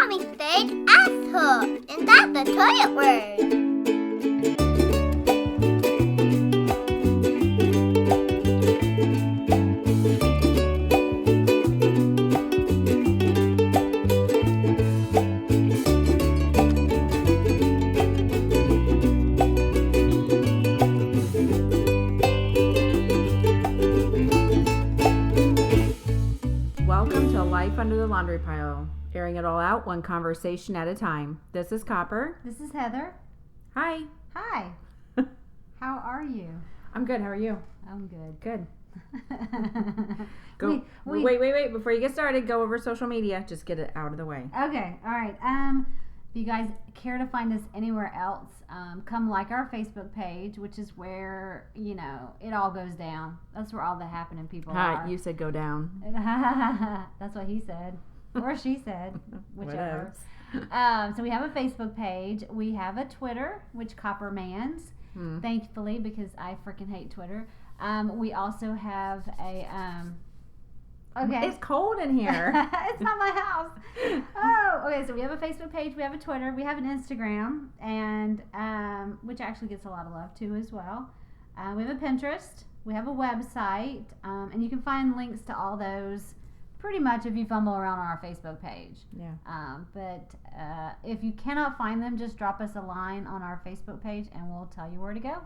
Mommy said asshole, and that's the toilet word. Welcome to Life Under the Laundry Pile, airing it all out one conversation at a time. This is Copper. This is Heather. Hi. Hi. How are you? I'm good. How are you? I'm good. Good. Go. Wait. Before you get started, go over social media. Just get it out of the way. Okay. All right. If you guys care to find us anywhere else, come like our Facebook page, which is where, it all goes down. That's where all the happening people are. You said go down. That's what he said. Or she said. Whichever. Whatever. So we have a Facebook page. We have a Twitter, which Copper mans, thankfully, because I freaking hate Twitter. We also have a... Okay. It's cold in here. It's not my house. Oh, okay. So we have a Facebook page. We have a Twitter. We have an Instagram, and which actually gets a lot of love too as well. We have a Pinterest. We have a website, and you can find links to all those pretty much if you fumble around on our Facebook page. Yeah. But if you cannot find them, just drop us a line on our Facebook page, and we'll tell you where to go.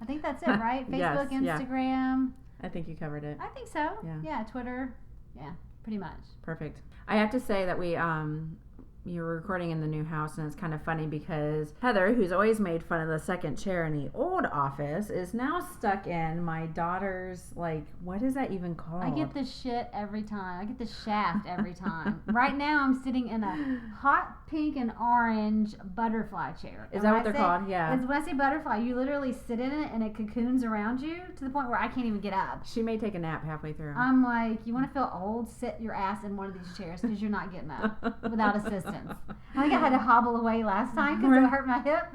I think that's it, right? Facebook, Yes, Instagram. I think you covered it. I think so. Yeah. Twitter. Yeah, pretty much. Perfect. I have to say that you were recording in the new house, and it's kind of funny because Heather, who's always made fun of the second chair in the old office, is now stuck in my daughter's, what is that even called? I get the shit every time. I get the shaft every time. Right now, I'm sitting in a hot pink and orange butterfly chair. Is that what they're called? Yeah. When I say butterfly, you literally sit in it and it cocoons around you to the point where I can't even get up. She may take a nap halfway through. I'm like, you want to feel old? Sit your ass in one of these chairs because you're not getting up without assistance. I think I had to hobble away last time because it hurt my hip.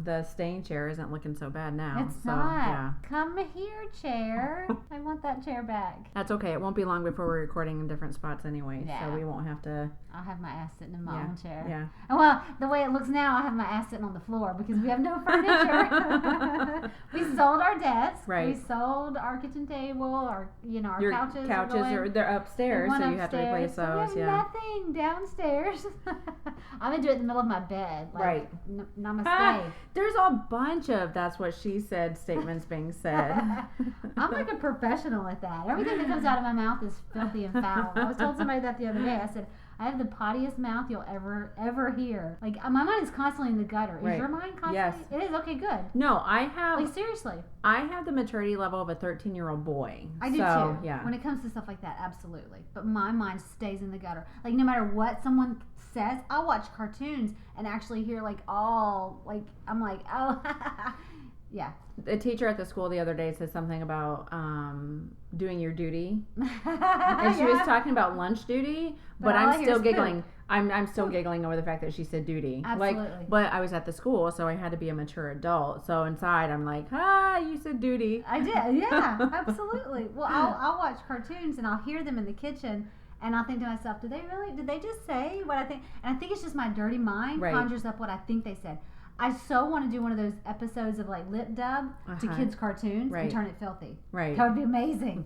The staying chair isn't looking so bad now. It's not. Yeah. Come here, chair. I want that chair back. That's okay. It won't be long before we're recording in different spots anyway, yeah. So we won't have to. I'll have my ass sitting in my own chair. Yeah. And well, the way it looks now, I have my ass sitting on the floor because we have no furniture. We sold our desk. Right. We sold our kitchen table. Our Your couches. They're upstairs, so you have to replace those. We have nothing downstairs. I'm gonna do it in the middle of my bed. Right. Namaste. There's a bunch of "that's what she said" statements being said. I'm like a professional at that. Everything that comes out of my mouth is filthy and foul. I was told somebody that the other day. I said, I have the pottiest mouth you'll ever hear. Like, my mind is constantly in the gutter. Right. Is your mind constantly? Yes. It is? Okay, good. No, I have... Like, seriously. I have the maturity level of a 13-year-old boy. I do, too. Yeah. When it comes to stuff like that, absolutely. But my mind stays in the gutter. Like, no matter what someone says, I'll watch cartoons and actually hear, I'm like, oh, yeah. The teacher at the school the other day said something about doing your duty, and she was talking about lunch duty, but I'm still giggling. I'm still giggling over the fact that she said duty. Absolutely. But I was at the school, so I had to be a mature adult. So inside, I'm like, you said duty. I did, yeah, absolutely. Well, I'll watch cartoons and I'll hear them in the kitchen. And I'll think to myself, did they just say what I think? And I think it's just my dirty mind conjures up what I think they said. I so want to do one of those episodes of lip dub to kids' cartoons and turn it filthy. Right. That would be amazing.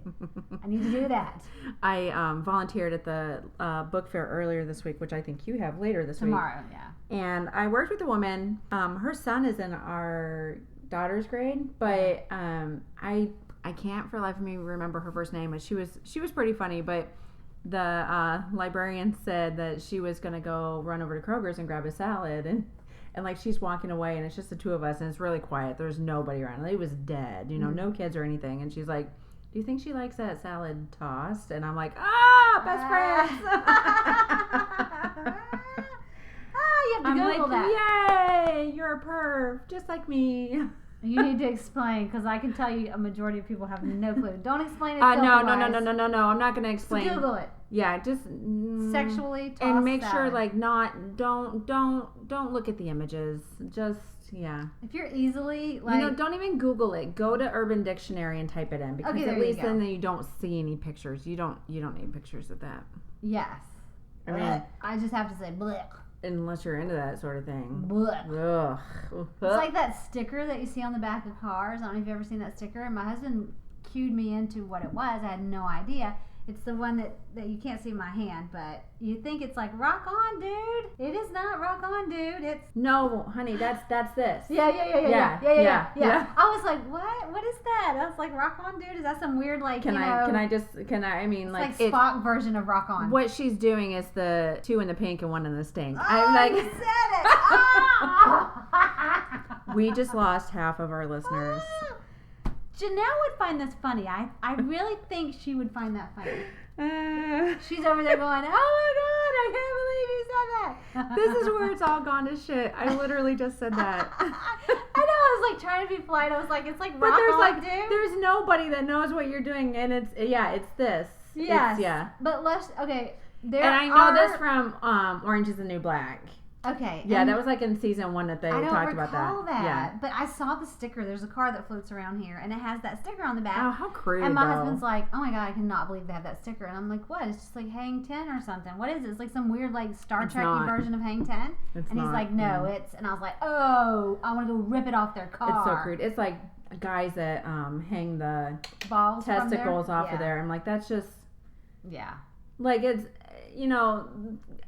I need to do that. I volunteered at the book fair earlier this week, which I think you have later this week. Tomorrow, yeah. And I worked with a woman. Her son is in our daughter's grade, but I can't for the life of me remember her first name. But she was pretty funny, but the librarian said that she was going to go run over to Kroger's and grab a salad, and she's walking away, and it's just the two of us, and it's really quiet. There's nobody around. It was dead, no kids or anything. And she's like, do you think she likes that salad tossed? And I'm like, best friends. You have to Google that. Yay, you're a perv, just like me. You need to explain, because I can tell you a majority of people have no clue. Don't explain it. No. I'm not going to explain. So Google it. Yeah, just sexually tossed and make salad. sure don't look at the images. Just yeah. If you're easily like, Don't even Google it. Go to Urban Dictionary and type it in because Okay, there at you least go. then you don't see any pictures. You don't need pictures of that. yes. I mean, I just have to say, blech, unless you're into that sort of thing. blech. Ugh. It's like that sticker that you see on the back of cars. I don't know if you've ever seen that sticker. And my husband cued me into what it was. I had no idea. It's the one that you can't see in my hand, but you think it's like rock on, dude. It is not rock on, dude. It's No, honey, that's this. yeah. Yeah. I was like, what? What is that? I was like, rock on, dude. Is that some weird like I mean it's like like Spock version of rock on? what she's doing is the 2 in the pink and 1 in the stink. Oh, I'm like you said it. Oh. we just lost half of our listeners. Janelle would find this funny. I really think she would find that funny. She's over there going, oh my God, I can't believe you said that. This is where it's all gone to shit. I literally just said that. I know, I was like trying to be polite. I was like, it's like But rock there's on, like dude. there's nobody that knows what you're doing, and it's this. Yes. It's, yeah. But okay. There And I know are, this from Orange Is the New Black. Okay. Yeah, and that was like in season 1 that they I don't talked recall about that. Yeah. But I saw the sticker. There's a car that floats around here, and it has that sticker on the back. Oh, how crude! And my though. husband's like, oh my God, I cannot believe they have that sticker. And I'm like, what? It's just like Hang 10 or something. What is it? It's like some weird like Star It's Trek not. version of Hang 10. It's And he's not, like, no, it's, and I was like, oh, I want to go rip it off their car. It's so crude. It's like guys that hang the Balls from there? testicles off Yeah. of there. I'm like, that's just Yeah. like it's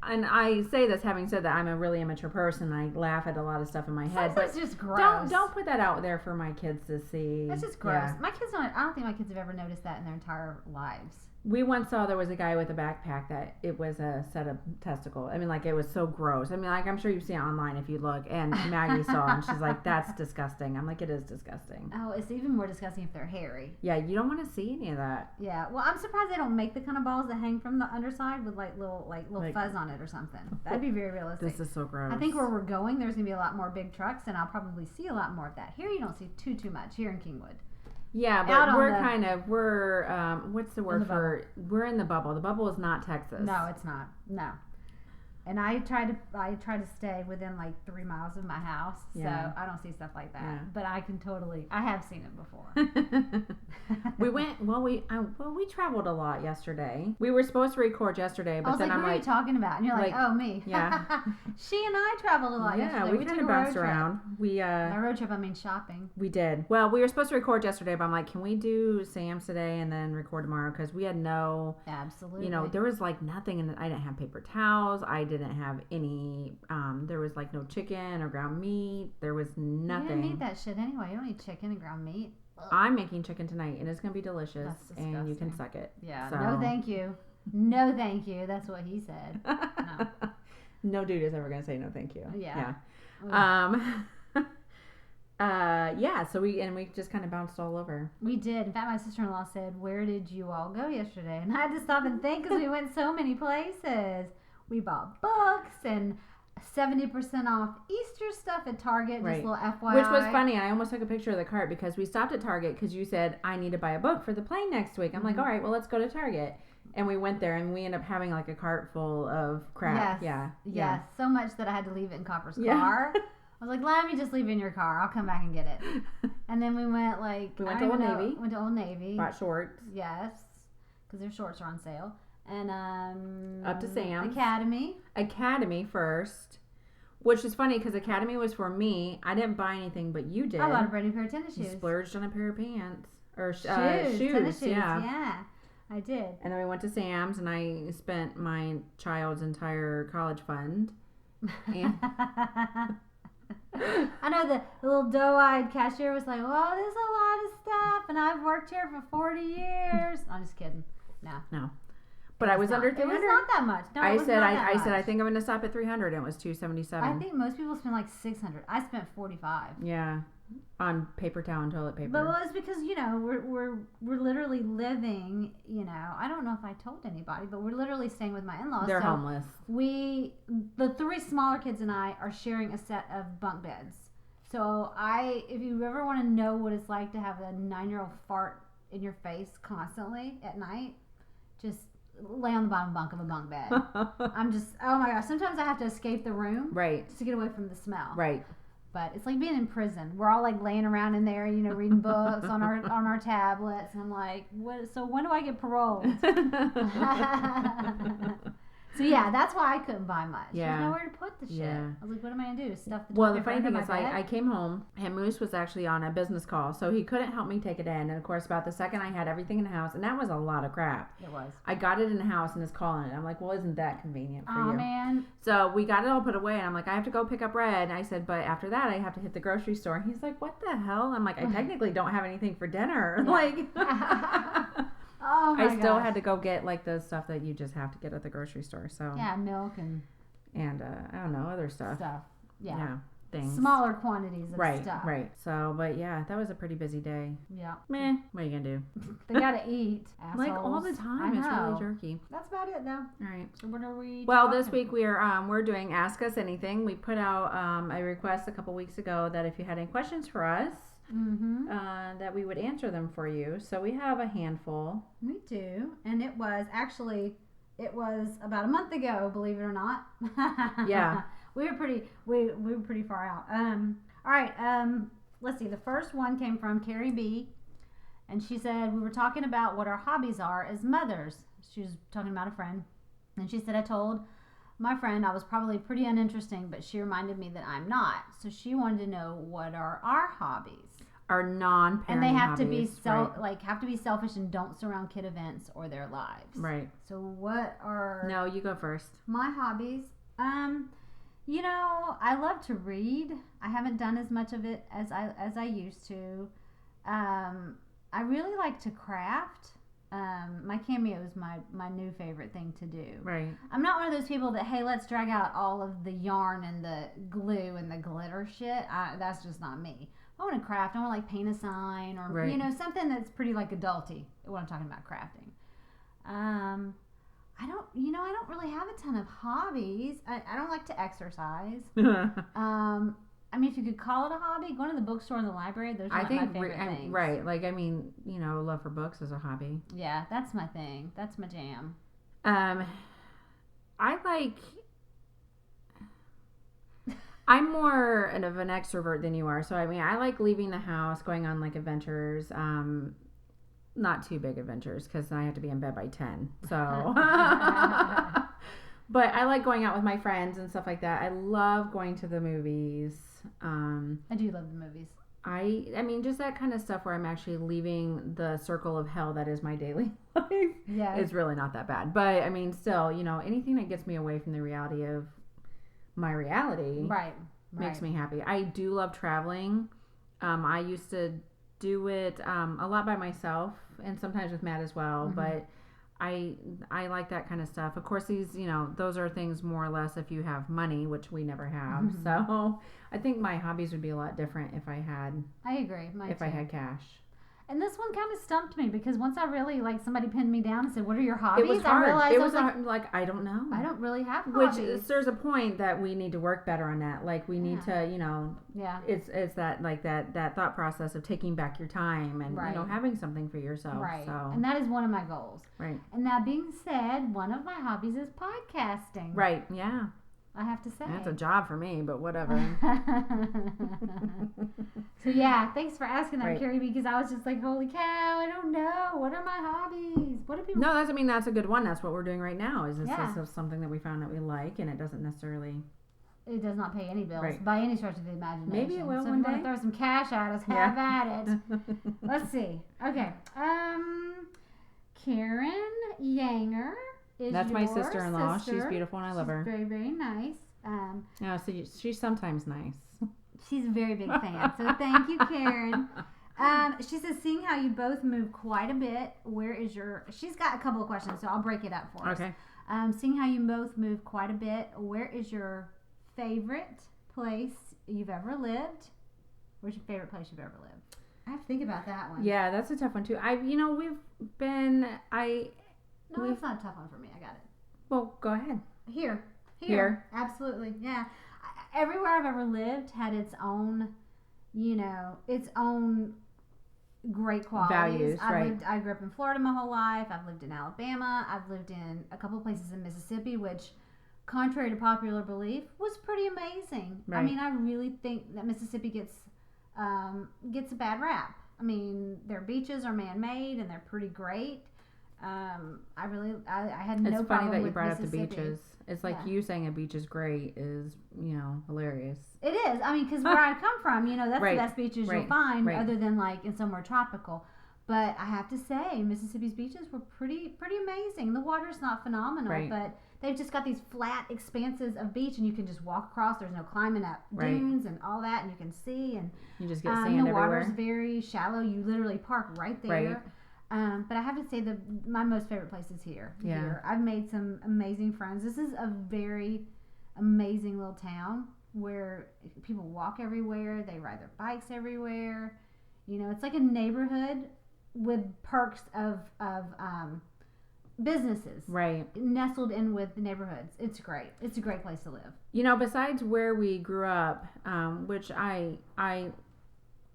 and I say this having said that I'm a really immature person. I laugh at a lot of stuff in my head, That's but just gross. don't put that out there for my kids to see. That's just gross. Yeah. My kids don't. I don't think my kids have ever noticed that in their entire lives. We once saw there was a guy with a backpack that it was a set of testicles. I mean, like it was so gross. I mean, like I'm sure you've seen it online if you look. And Maggie saw it and she's like, "That's disgusting." I'm like, "It is disgusting." Oh, it's even more disgusting if they're hairy. Yeah, you don't want to see any of that. Yeah. Well, I'm surprised they don't make the kind of balls that hang from the underside with like little Like- fuzz on it or something. That'd be very realistic. This is so gross. I think where we're going, there's gonna be a lot more big trucks, and I'll probably see a lot more of that. Here, you don't see too much here in Kingwood. Yeah, out but on we're what's the word the for? We're in the bubble. The bubble is not Texas. No, it's not. No. And I try to stay within like 3 miles of my house, Yeah. so I don't see stuff like that. Yeah. But I have seen it before. we went. Well, we traveled a lot yesterday. We were supposed to record yesterday, but I was then like, I'm what are you like, talking about? And you're like, like, oh, me. yeah. She and I traveled a lot yeah, yesterday. we took kind a of road bounced trip. around. We By road trip, I mean shopping. we did. Well, we were supposed to record yesterday, but I'm like, can we do Sam's today and then record tomorrow? Because we had no. Absolutely. There was like nothing, and I didn't have paper towels. I didn't have any. There was like no chicken or ground meat. There was You nothing. didn't need that shit anyway. You don't need chicken and ground meat. I'm making chicken tonight, and it's gonna be delicious, That's and you can disgusting. suck it. Yeah. So- No, thank you. No, thank you. That's what he said. No dude is ever gonna say no, thank you. Yeah. Yeah. Yeah. So we just kind of bounced all over. We did. In fact, my sister-in-law said, "Where did you all go yesterday?" And I had to stop and think because we went so many places. We bought books and 70% off Easter stuff at Target. Just Right. a little FYI. Which was funny. I almost took a picture of the cart because we stopped at Target because you said I need to buy a book for the plane next week. I'm like, all right, well, let's go to Target. And we went there and we ended up having like a cart full of crap. Yes. Yeah. Yes. So much that I had to leave it in Copper's Yeah. car. I was like, let me just leave it in your car. I'll come back and get it. And then we went We went I to don't Old even know- Navy. Went to Old Navy. Bought shorts. Yes. Because their shorts are on sale. And Up to Sam's. Academy first. Which is funny because Academy was for me. I didn't buy anything, but you did. I bought a brand new pair of tennis You shoes. splurged on a pair of pants. Or shoes. Tennis shoes. Yeah. Yeah, I did. And then we went to Sam's and I spent my child's entire college fund. And I know the little doe-eyed cashier was like, well, there's a lot of stuff, and I've worked here for 40 years. I'm just kidding. No. but I was It's under not- It 300. was not that much. No, it I was said not I that said I much. think I'm gonna stop at 300 and it was 277. I think most people spend like 600. I spent 45. Yeah. On paper towel and toilet paper. But well, it's because we're literally living. I don't know if I told anybody, but we're literally staying with my in-laws. They're so homeless. The 3 smaller kids and I are sharing a set of bunk beds. So if you ever want to know what it's like to have a 9-year-old fart in your face constantly at night, just lay on the bottom bunk of a bunk bed. I'm just, oh my gosh, sometimes I have to escape the room Right. just to get away from the smell. Right. But it's like being in prison. We're all like laying around in there, reading books on our tablets, and I'm like, what? So when do I get paroled? So yeah, that's why I couldn't buy much. Yeah. There's nowhere to put the shit. Yeah. I was like, what am I gonna do? Stuff the Well, toilet the funny paper thing under is, my bed? I came home and Moose was actually on a business call, so he couldn't help me take it in. And of course, about the second I had everything in the house, and that was a lot of crap. It was. I got it in the house and it's calling it. I'm like, well, isn't that convenient for you? Man. So we got it all put away, and I'm like, I have to go pick up Red. And I said, but after that, I have to hit the grocery store. And he's like, what the hell? I'm like, I technically don't have anything for dinner. Like, Oh my I still gosh. had to go get like the stuff that you just have to get at the grocery store. So Yeah, milk and I don't know, other stuff. Yeah. Things. Smaller quantities of Right, stuff. right. So, but yeah, that was a pretty busy day. Yeah. Meh. What are you gonna do? They gotta eat. Like all the assholes. time, I it's really know. jerky. That's about it, though. All right. So what are we? Well, this talking- week we're doing Ask Us Anything. We put out a request a couple weeks ago that if you had any questions for us, Mhm. that we would answer them for you. So we have a handful. We do, and it was about a month ago. Believe it or not. Yeah. We were pretty far out. All right. Let's see. The first one came from Carrie B, and she said we were talking about what our hobbies are as mothers. She was talking about a friend, and she said I told my friend I was probably pretty uninteresting, but she reminded me that I'm not. So she wanted to know what are our hobbies. Our non-parenting And they have to be hobbies, have to be selfish and don't surround kid events or their lives. right. So what are No, you go first. my hobbies? I love to read. I haven't done as much of it as I used to. I really like to craft. My Cameo is my new favorite thing to do. Right. I'm not one of those people that, hey, let's drag out all of the yarn and the glue and the glitter shit. That's just not me. I want to craft. I want to like paint a sign or Right. Something that's pretty like adulty. What I'm talking about crafting. I don't really have a ton of hobbies. I don't like to exercise. If you could call it a hobby, going to the bookstore and the library, those are I like think my favorite things. right. Like love for books is a hobby. Yeah, that's my thing. That's my jam. I'm more of an extrovert than you are. So, I like leaving the house, going on like adventures. Not too big adventures because I have to be in bed by 10. So, but I like going out with my friends and stuff like that. I love going to the movies. I do love the movies. Just that kind of stuff where I'm actually leaving the circle of hell that is my daily life. Yeah. It's really not that bad. But, still, anything that gets me away from the reality of my reality Right. makes me happy. I do love traveling. I used to do it a lot by myself and sometimes with Matt as well. Mhm. But I like that kind of stuff. Of course, these, those are things more or less if you have money, which we never have. Mhm. So I think my hobbies would be a lot different if I had I agree. Mine too. I had cash. And this one kind of stumped me because once I really somebody pinned me down and said, "What are your hobbies?" It was hard. I realized It I was was like I don't know. I don't really have Which hobbies. there's a point that we need to work better on that. Like we need to, Yeah. it's that like that thought process of taking back your time and Right. having something for yourself. Right. So And that is one of my goals. right. And that being said, one of my hobbies is podcasting. Right. Yeah. I have to say. That's a job for me, but whatever. So yeah, thanks for asking that, Right. Carrie, because I was just like, holy cow, I don't know. What are my hobbies? What do people? No, that's a good one. That's what we're doing right now. Is this Yeah. is something that we found that we like, and it doesn't necessarily. It does not pay any bills Right. by any stretch of the imagination. Maybe it will so one if you want day. to throw some cash at us, have at it. Let's see. Okay. Karen Yanger is That's my your sister-in-law. She's sister. beautiful and I love She's her. very, very nice. No, so she's sometimes nice. She's a very big fan. So thank you, Karen. She says, seeing how you both move quite a bit, where is your... She's got a couple of questions, so I'll break it up for us. Okay. Seeing how you both move quite a bit, where is your favorite place you've ever lived? Where's your favorite place you've ever lived? I have to think about that one. Yeah, that's a tough one too. We've been. No, it's not a tough one for me. I got it. Well, go ahead. Here. Absolutely. Yeah. Everywhere I've ever lived had its own, its own great qualities. Values, right. I grew up in Florida my whole life. I've lived in Alabama. I've lived in a couple of places in Mississippi, which contrary to popular belief, was pretty amazing. I Right. mean, I really think that Mississippi gets a bad rap. I mean, their beaches are man-made and they're pretty great. I had no It's funny problem that you with brought up the Mississippi. beaches. It's like Yeah. you saying a beach is great is, hilarious. It is. I mean, because where I come from, that's Right, the best beaches you'll right, find, right. other than like in somewhere tropical. But I have to say, Mississippi's beaches were pretty amazing. The water's not phenomenal, Right. but they've just got these flat expanses of beach, and you can just walk across. There's no climbing up Right. dunes and all that, and you can see. And You just get sand the water's everywhere. very shallow. You literally park right there. Right. But I have to say, my most favorite place is here. Yeah. Here. I've made some amazing friends. This is a very amazing little town where people walk everywhere. They ride their bikes everywhere. It's like a neighborhood with perks of businesses Right. nestled in with the neighborhoods. It's great. It's a great place to live. Besides where we grew up, which I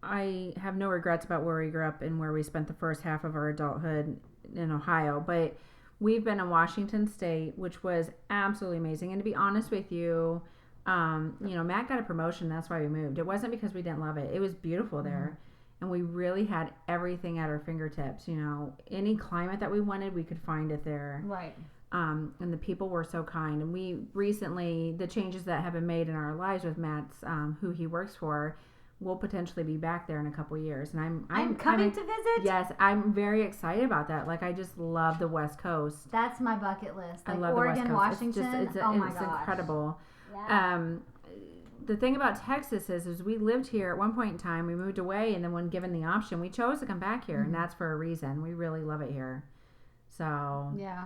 have no regrets about where we grew up and where we spent the first half of our adulthood in Ohio, but we've been in Washington State, which was absolutely amazing. And to be honest with you, Matt got a promotion. That's why we moved. It wasn't because we didn't love it. It was beautiful there. And we really had everything at our fingertips. Any climate that we wanted, we could find it there. Right. And the people were so kind. And we recently, the changes that have been made in our lives with Matt's, who he works for, will potentially be back there in a couple years. And I'm coming to visit. Yes, I'm very excited about that. Like, I just love the West Coast. That's my bucket list. Like I love Oregon, the West Coast. Washington. It's oh my it's gosh. incredible. Yeah. The thing about Texas is we lived here at one point in time. We moved away, and then when given the option, we chose to come back here, and that's for a reason. We really love it here. So Yeah.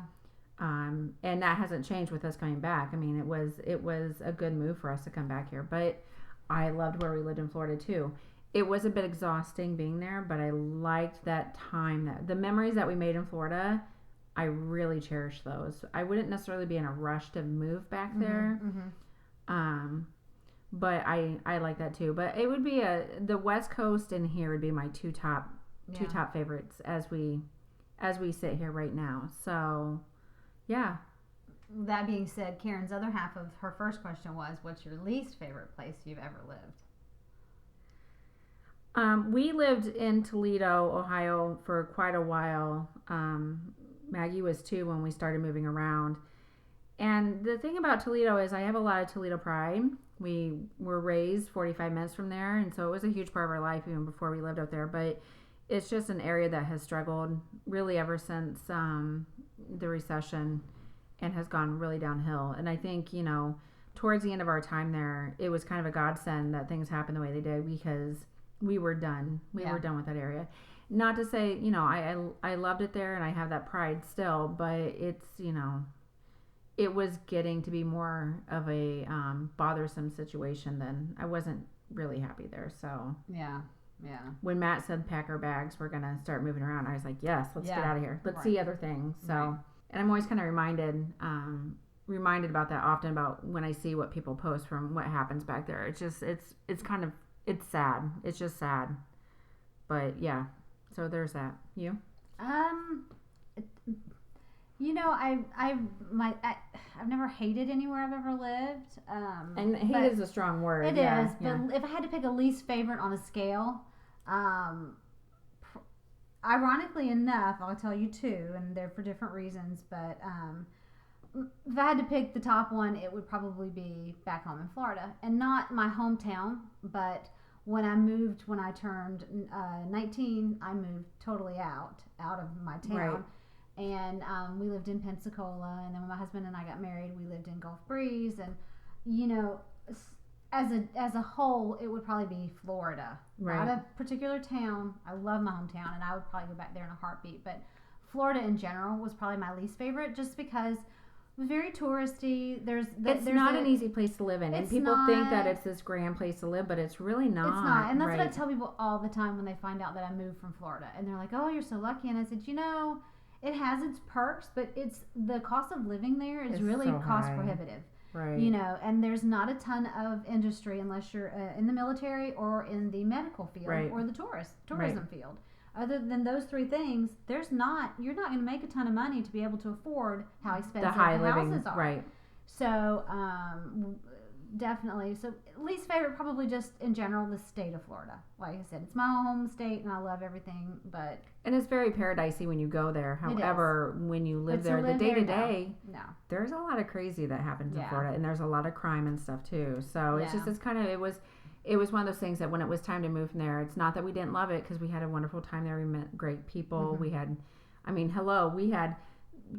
and that hasn't changed with us coming back. I mean, it was a good move for us to come back here, but I loved where we lived in Florida too. It was a bit exhausting being there, but I liked that time, that the memories that we made in Florida. I really cherish those. I wouldn't necessarily be in a rush to move back there. But I like that too. But it would be the West Coast and here would be my two top favorites as we sit here right now. So, yeah. That being said, Karen's other half of her first question was, what's your least favorite place you've ever lived? We lived in Toledo, Ohio for quite a while. Maggie was 2 when we started moving around. And the thing about Toledo is I have a lot of Toledo pride. We were raised 45 minutes from there, and so it was a huge part of our life even before we lived out there. But it's just an area that has struggled really ever since the recession and has gone really downhill. And I think, towards the end of our time there, it was kind of a godsend that things happened the way they did because we were done. We were done with that area. Not to say, I loved it there and I have that pride still, but it's, it was getting to be more of a bothersome situation than I wasn't really happy there. So Yeah. when Matt said pack our bags, we're going to start moving around, I was like, yes, let's get out of here. Let's see other things. So, and I'm always kind of reminded about that often, about when I see what people post from what happens back there. It's just, it's sad. It's just sad. But yeah, so there's that. You? I've never hated anywhere I've ever lived. And hate is a strong word. It is, but if I had to pick a least favorite on a scale, ironically enough, I'll tell you 2, and they're for different reasons, but if I had to pick the top one, it would probably be back home in Florida. And not my hometown, but when I turned 19, I moved totally out of my town. Right. And we lived in Pensacola, and then when my husband and I got married, we lived in Gulf Breeze. And as a whole, it would probably be Florida, Right. not a particular town. I love my hometown, and I would probably go back there in a heartbeat. But Florida in general was probably my least favorite, just because it was very touristy. It's not an easy place to live in, and people think that it's this grand place to live, but it's really not. It's not, and that's right. what I tell people all the time when they find out that I moved from Florida, and they're like, "Oh, you're so lucky." And I said, it has its perks, but it's the cost of living there is It's really so cost high. prohibitive. Right. And there's not a ton of industry unless you're in the military or in the medical field Right. or the tourism field. Other than those 3 things, you're not going to make a ton of money to be able to afford how expensive the high the living, houses are. right? So definitely. So least favorite, probably just in general, the state of Florida. Like I said, it's my home state, and I love everything. But And it's very paradisey when you go there. It is. However, when you live But to there, the live day there, to day, no. there's a lot of crazy that happens in Yeah. Florida, and there's a lot of crime and stuff too. So it's Yeah. just, it's kind of, it was one of those things that when it was time to move from there, it's not that we didn't love it, because we had a wonderful time there. We met great people. Mhm. We had, we had,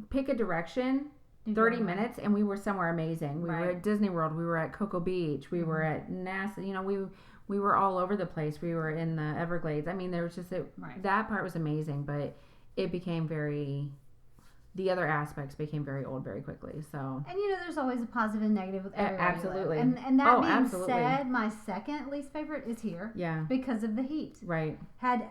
pick a direction, You 30 go minutes, and we were somewhere amazing. We were Right. at Disney World. We were at Cocoa Beach. We were at NASA. We were all over the place. We were in the Everglades. There was just, Right. that part was amazing, but it became the other aspects became very old very quickly. So And there's always a positive and negative with everywhere absolutely. you live. And that being absolutely. said, my second least favorite is here yeah, because of the heat. right. Had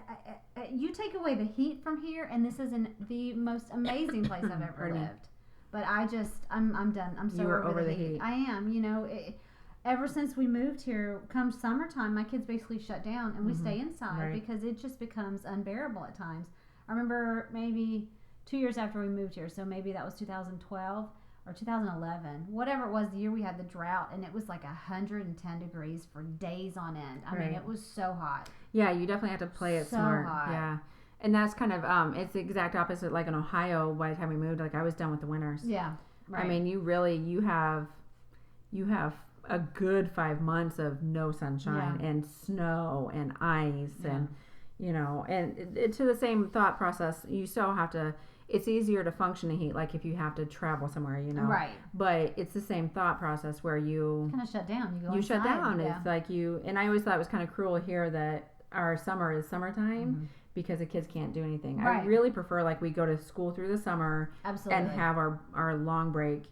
you take away the heat from here, and this is the most amazing place I've ever Pardon me. lived. But I'm done. I'm so You are over the heat. I am. Ever since we moved here, come summertime, my kids basically shut down, and we stay inside Right. because it just becomes unbearable at times. I remember maybe 2 years after we moved here, so maybe that was 2012 or 2011, whatever it was, the year we had the drought, and it was like 110 degrees for days on end. I mean, Right. it was so hot. Yeah, you definitely have to play it So smart. hot. Yeah. And that's kind of it's the exact opposite. Like in Ohio, by the time we moved, like I was done with the winters. Yeah, right. You have a good 5 months of no sunshine and snow and ice and to the same thought process. You still have to. It's easier to function in heat, like if you have to travel somewhere, Right. But it's the same thought process where you Kind of shut down. You go you shut inside. down. Yeah. It's like and I always thought it was kind of cruel here that our summer is summertime because the kids can't do anything. I Right. really prefer like we go to school through the summer Absolutely. and have our long break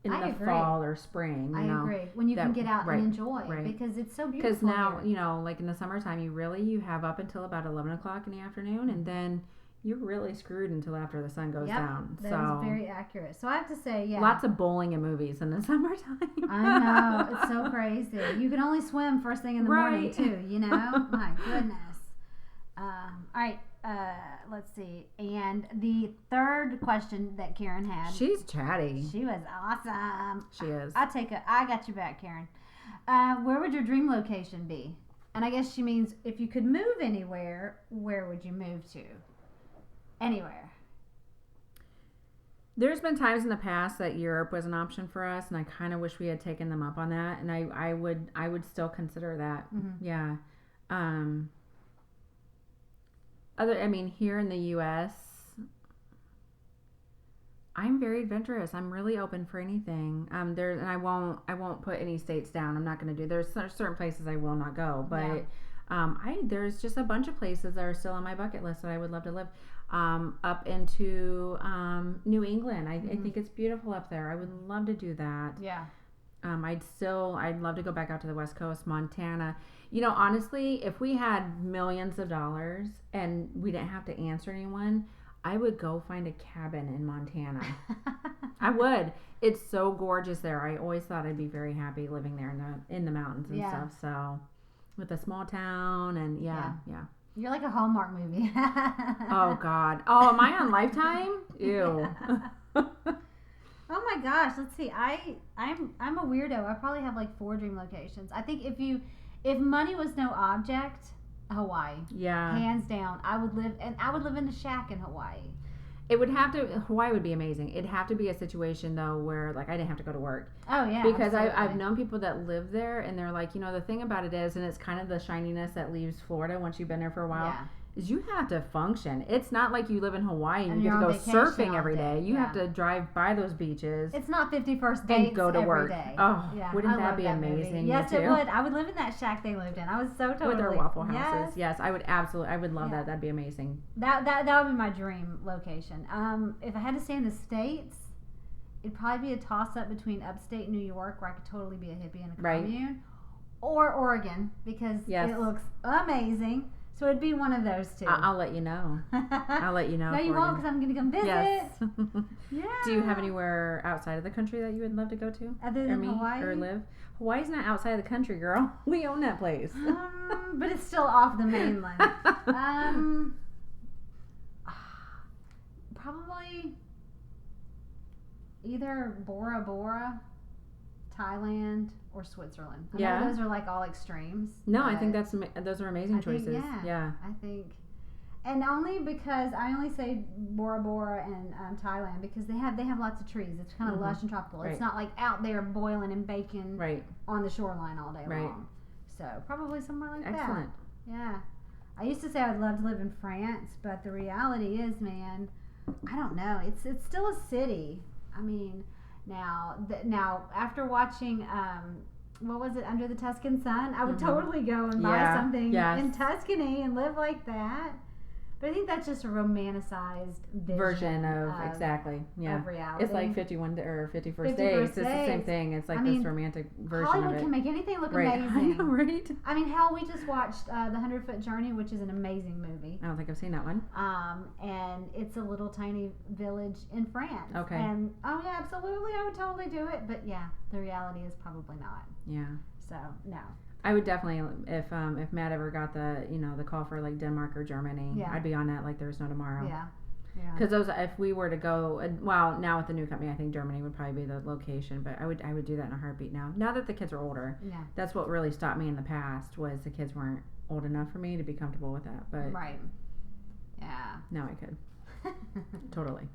in I the agree. fall or spring. I agree. When you can that- get out right, and enjoy, right. because it's so beautiful. Because now, here. like in the summertime, you have up until about 11 o'clock in the afternoon, and then you're really screwed until after the sun goes down. That So is very accurate. So I have to say, yeah. lots of bowling and movies in the summertime. I know. It's so crazy. You can only swim first thing in the morning, Right. too, My goodness. All right. Let's see. And the third question that Karen had. She's chatty. She was awesome. She is. I got you back, Karen. Where would your dream location be? And I guess she means if you could move anywhere, where would you move to? Anywhere. There's been times in the past that Europe was an option for us, and I kind of wish we had taken them up on that. And I would still consider that. Mm-hmm. Yeah. Here in the U.S., I'm very adventurous. I'm really open for anything. And I won't put any states down. I'm not going to do. There's certain places I will not go, but there's just a bunch of places that are still on my bucket list that I would love to live. Up into New England. I think it's beautiful up there. I would love to do that. Yeah. I'd love to go back out to the West Coast, Montana. Honestly, if we had millions of dollars and we didn't have to answer anyone, I would go find a cabin in Montana. I would. It's so gorgeous there. I always thought I'd be very happy living there in the mountains and stuff. So, with a small town and yeah. You're like a Hallmark movie. Oh God. Oh, am I on Lifetime? Ew. Oh my gosh, let's see. I'm a weirdo. I probably have like 4 dream locations. I think if money was no object, Hawaii. Yeah. Hands down. I would live in a shack in Hawaii. Hawaii would be amazing. It'd have to be a situation though where like I didn't have to go to work. Oh yeah. Because absolutely. I've known people that live there and they're like, the thing about it is, and it's kind of the shininess that leaves Florida once you've been there for a while. Yeah. Is you have to function. It's not like you live in Hawaii and you you're get to on go vacation surfing all every day. day. You Yeah. have to drive by those beaches It's not 51st dates and go to every work. day. Oh, Yeah, wouldn't I that love be movie. amazing? Yes, You it too? would. I would live in that shack they lived in. I was so totally With their Waffle Houses. Yes. Yes, I would love that. That'd be amazing. That would be my dream location. If I had to stay in the States, it'd probably be a toss up between upstate New York, where I could totally be a hippie in a Right. commune, or Oregon, because Yes. it looks amazing. So it'd be one of those two. I'll let you know. I'll let you know. No, you for won't, because I'm going to come visit. Yes. Yeah. Do you have anywhere outside of the country that you would love to go to? Other Or than me? Hawaii? Or live? Hawaii's not outside of the country, girl. We own that place. But it's still off the mainland. Probably either Bora Bora Thailand or Switzerland. I Yeah. know those are like all extremes. No, I but think those are amazing I think, choices. Yeah. I think, and only because I only say Bora Bora and Thailand because they have lots of trees. It's kind of lush and tropical. Right. It's not like out there boiling and baking Right. on the shoreline all day Right. long. So probably somewhere like that. Excellent. Yeah. I used to say I'd love to live in France, but the reality is, man, I don't know. It's still a city. I mean, now after watching what was it, Under the Tuscan Sun, I would totally go and buy Yeah, something yes. in Tuscany and live like that. But I think that's just a romanticized Version of exactly. Yeah. of reality. It's like 51 or 51st 51st days. It's the same Days. thing. It's like I this mean, romantic version Hollywood of it. can make anything look Right. amazing. I know, right? I mean, hell, we just watched The 100-Foot Journey, which is an amazing movie. I don't think I've seen that one. And it's a little tiny village in France. Okay. And oh yeah, absolutely, I would totally do it. But yeah, the reality is probably not. Yeah. So no. I would definitely, if Matt ever got the call for like Denmark or Germany, Yeah. I'd be on that like there's no tomorrow. Yeah. Yeah. Because those, if we were to go, well, now with the new company, I think Germany would probably be the location. But I would do that in a heartbeat now. Now that the kids are older, Yeah. that's what really stopped me in the past was the kids weren't old enough for me to be comfortable with that. But Right. Yeah. now I could totally.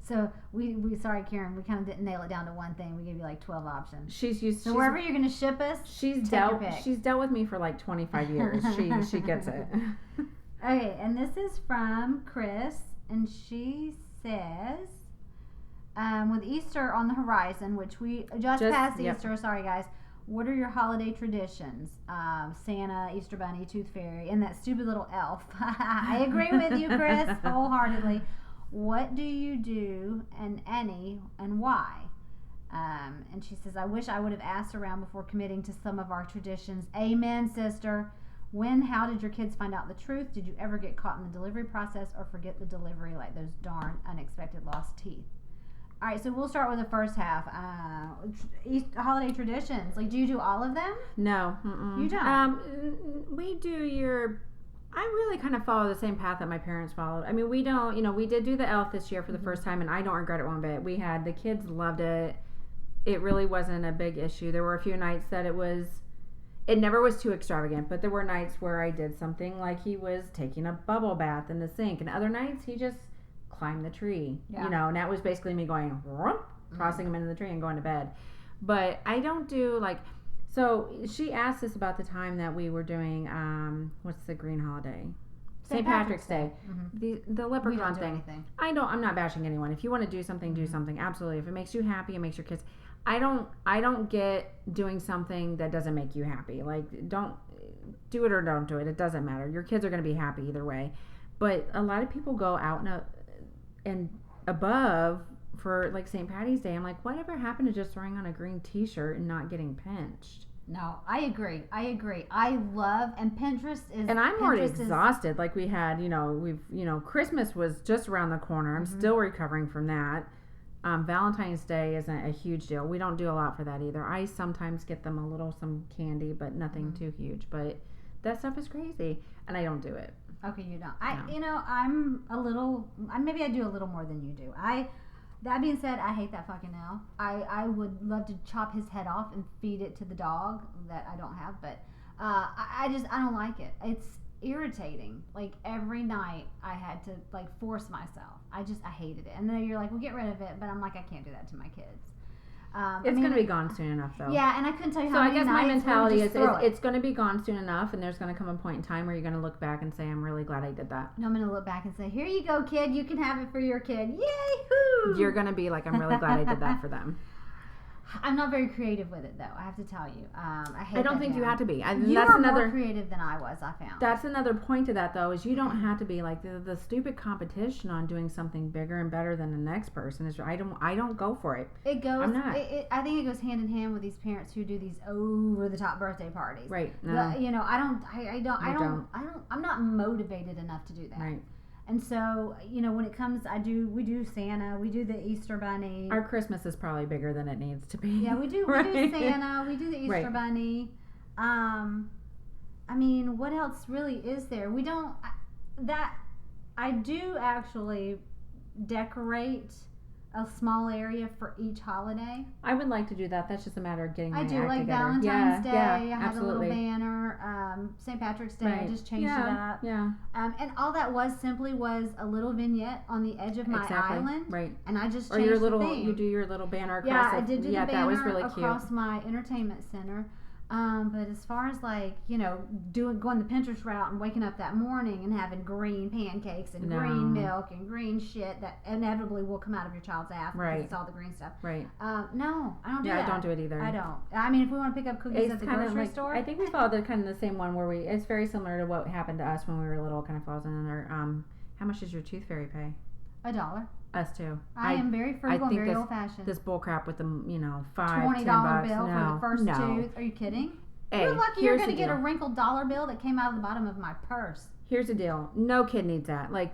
So we sorry, Karen, we kind of didn't nail it down to one thing. We gave you like 12 options. She's used. So she's, wherever you're gonna ship us, she's take your dealt. pick. She's dealt with me for like 25 years. She gets it. Okay, and this is from Chris, and she says, with Easter on the horizon, which we just passed yep. Easter, sorry guys, what are your holiday traditions? Santa, Easter Bunny, Tooth Fairy, and that stupid little elf. I agree with you, Chris, wholeheartedly. What do you do, and why? And she says, I wish I would have asked around before committing to some of our traditions. Amen, sister. How did your kids find out the truth? Did you ever get caught in the delivery process or forget the delivery like those darn unexpected lost teeth? All right, so we'll start with the first half. Holiday traditions. Like, do you do all of them? No. Mm-mm. You don't? We do I really kind of follow the same path that my parents followed. I mean, we don't, we did do the elf this year for the first time, and I don't regret it one bit. The kids loved it. It really wasn't a big issue. There were a few nights that it never was too extravagant, but there were nights where I did something like he was taking a bubble bath in the sink, and other nights he just climbed the tree, and that was basically me going, tossing him into the tree and going to bed. But I don't do so she asked us about the time that we were doing, what's the green holiday? St. Patrick's Day. Mm-hmm. The We leprechaun don't do thing. anything. I'm not bashing anyone. If you want to do something, do something. Absolutely. If it makes you happy, it makes your kids. I don't get doing something that doesn't make you happy. Like, don't do it or don't do it. It doesn't matter. Your kids are going to be happy either way. But a lot of people go out and above for like St. Patty's Day. I'm like, whatever happened to just throwing on a green t-shirt and not getting pinched? No, I agree. I love, and Pinterest is. And I'm already Pinterest is- exhausted. Like we had, Christmas was just around the corner. I'm still recovering from that. Valentine's Day isn't a huge deal. We don't do a lot for that either. I sometimes get them some candy, but nothing too huge. But that stuff is crazy, and I don't do it. Okay, you don't. No. I'm a little. Maybe I do a little more than you do. That being said, I hate that fucking elf. I would love to chop his head off and feed it to the dog that I don't have, but I don't like it. It's irritating. Like every night I had to force myself. I hated it. And then you're like, well, get rid of it, but I'm like, I can't do that to my kids. It's going to be gone soon enough, though. Yeah, and I couldn't tell you So how I many guess my nights we would mentality just is throw it. it's going to be gone soon enough, and there's going to come a point in time where you're going to look back and say, I'm really glad I did that. No, I'm going to look back and say, here you go, kid. You can have it for your kid. Yay-hoo! You're going to be like, I'm really glad I did that for them. I'm not very creative with it, though. I have to tell you. I don't think you have to be. You that's are another more creative than I was, I found. That's another point to that, though, is you don't have to be like the stupid competition on doing something bigger and better than the next person. I don't go for it. It goes. I'm not. I think it goes hand in hand with these parents who do these over the top birthday parties. Right. No. I'm not motivated enough to do that. Right. And so, when it comes, we do Santa, we do the Easter Bunny. Our Christmas is probably bigger than it needs to be. Yeah, we do. Right. We do Santa. We do the Easter Right. Bunny. I mean, what else really is there? We don't. I do actually decorate a small area for each holiday. I would like to do that. That's just a matter of getting my I do, act like together. Valentine's Day. Yeah, I had a little absolutely. banner. St. Patrick's Day, I Right. just changed it Yeah, up. yeah. And all that was simply was a little vignette on the edge of my Exactly. island. Right. And I just Or changed your the little, theme. you do your little banner across. Yeah, I it. did do Yeah, the that was banner really cute. across my entertainment center. But as far as like, going the Pinterest route and waking up that morning and having green pancakes and No. green milk and green shit that inevitably will come out of your child's ass Right. because it's all the green stuff. Right. No, I don't do Yeah, that. I don't do it either. I don't. I mean, if we want to pick up cookies It's at the kind of grocery like, store, I think we followed the kind of the same one where it's very similar to what happened to us when we were little. Kind of falls in there. How much does your tooth fairy pay? $1. Us too. I am very frugal and think very this- old fashioned. This bull crap with the $5, $20 $10 bill no, for the first no. tooth. Are you kidding? Hey, You're lucky you're here's going to the get a deal. wrinkled dollar bill that came out of the bottom of my purse. Here's the deal. No kid needs that. Like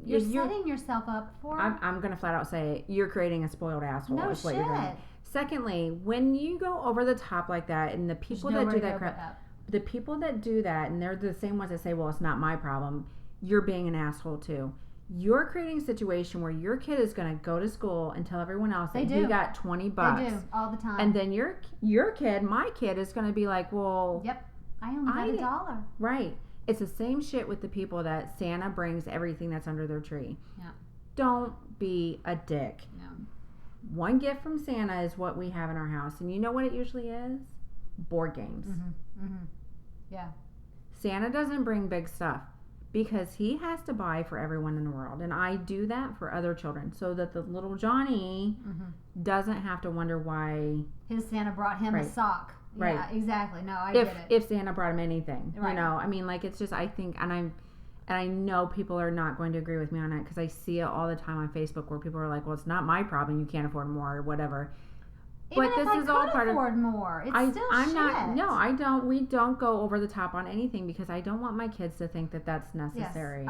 You're setting yourself up for. I'm gonna flat out say it. You're creating a spoiled asshole. No is what you're doing. shit. Secondly, when you go over the top like that, and the people that do that crap, the people that do that, and they're the same ones that say, "Well, it's not my problem," you're being an asshole too. You're creating a situation where your kid is going to go to school and tell everyone else that he got $20. They do all the time. And then your kid, my kid, is going to be like, well, Yep, I only got $1. Right. It's the same shit with the people that Santa brings everything that's under their tree. Yeah. Don't be a dick. No. One gift from Santa is what we have in our house. And you know what it usually is? Board games. Yeah. Santa doesn't bring big stuff because he has to buy for everyone in the world. And I do that for other children so that the little Johnny doesn't have to wonder why. His Santa brought him a sock. Right. Yeah, exactly. No, I get it. If Santa brought him anything. Right. You know, I mean, like, it's just, I think, and I know people are not going to agree with me on it because I see it all the time on Facebook where people are like, well, it's not my problem. You can't afford more or whatever. Even But if this I is all could part of. afford more, it's still I'm shit. not. No, I don't. We don't go over the top on anything because I don't want my kids to think that that's necessary. Yes,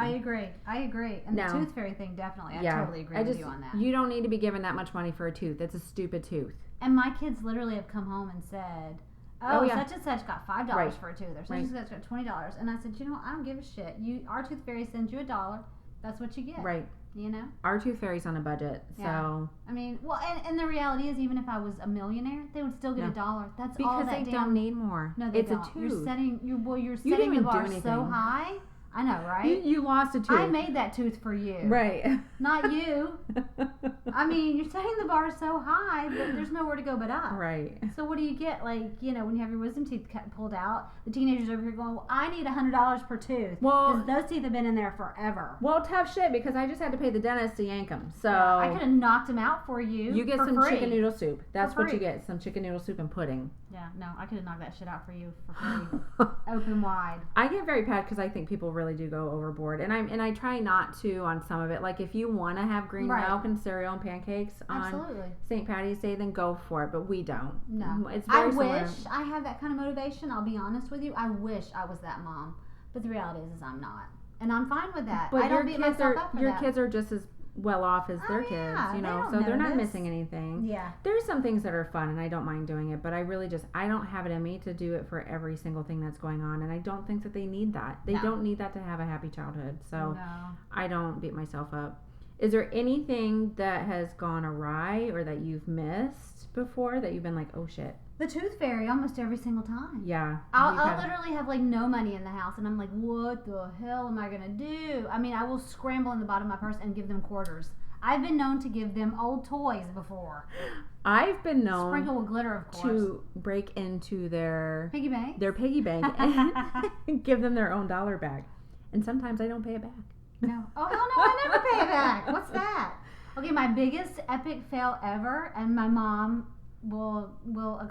I agree. And No. the tooth fairy thing, definitely. I totally agree with you on that. You don't need to be given that much money for a tooth. It's a stupid tooth. And my kids literally have come home and said, "Oh, yeah. such and such got $5 Right. for a tooth, or such and such got $20." And I said, "You know what? I don't give a shit. Our tooth fairy sends you $1. That's what you get." Right. You know. Our tooth fairy's on a budget, so. Yeah. I mean, well, and the reality is, even if I was a millionaire, they would still get $1. That's all because that they damn. don't need more. No, they it's don't. a tooth. You're setting didn't the even bar do so anything. high. I know, right? You lost a tooth. I made that tooth for you, Right. not you. I mean, you're setting the bar so high, but there's nowhere to go but up. Right. So what do you get? Like, when you have your wisdom teeth pulled out, the teenagers over here going, "Well, I need $100 per tooth Well- because those teeth have been in there forever." Well, tough shit because I just had to pay the dentist to yank them. So I could have knocked them out for you. you get for some free. chicken noodle soup. That's For what you free. get. Some chicken noodle soup and pudding. Yeah, no, I could have knocked that shit out for you for free, open wide. I get very bad because I think people really do go overboard, and I try not to on some of it. Like if you want to have green Right. milk and cereal and pancakes on Absolutely. St. Patty's Day, then go for it. But we don't. No. It's I very similar. wish I had that kind of motivation. I'll be honest with you. I wish I was that mom. But the reality is I'm not. And I'm fine with that. But I don't beat myself up for your that. kids are just as well off as their Oh, kids, yeah, you they know, don't so they're not notice. missing anything. Yeah. There's some things that are fun and I don't mind doing it, but I really I don't have it in me to do it for every single thing that's going on, and I don't think that they need that. They No. don't need that to have a happy childhood. So No. I don't beat myself up. Is there anything that has gone awry or that you've missed before that you've been like, oh shit? The tooth fairy almost every single time. Yeah. I'll you've had- literally have like no money in the house, and I'm like, what the hell am I gonna do? I mean, I will scramble in the bottom of my purse and give them quarters. I've been known to give them old toys before. I've been known Sprinkle with glitter, of course. to break into their Piggy bank. piggy bank and give them their own dollar bag. And sometimes I don't pay it back. No. Oh hell no! I never pay it back. What's that? Okay, my biggest epic fail ever, and my mom will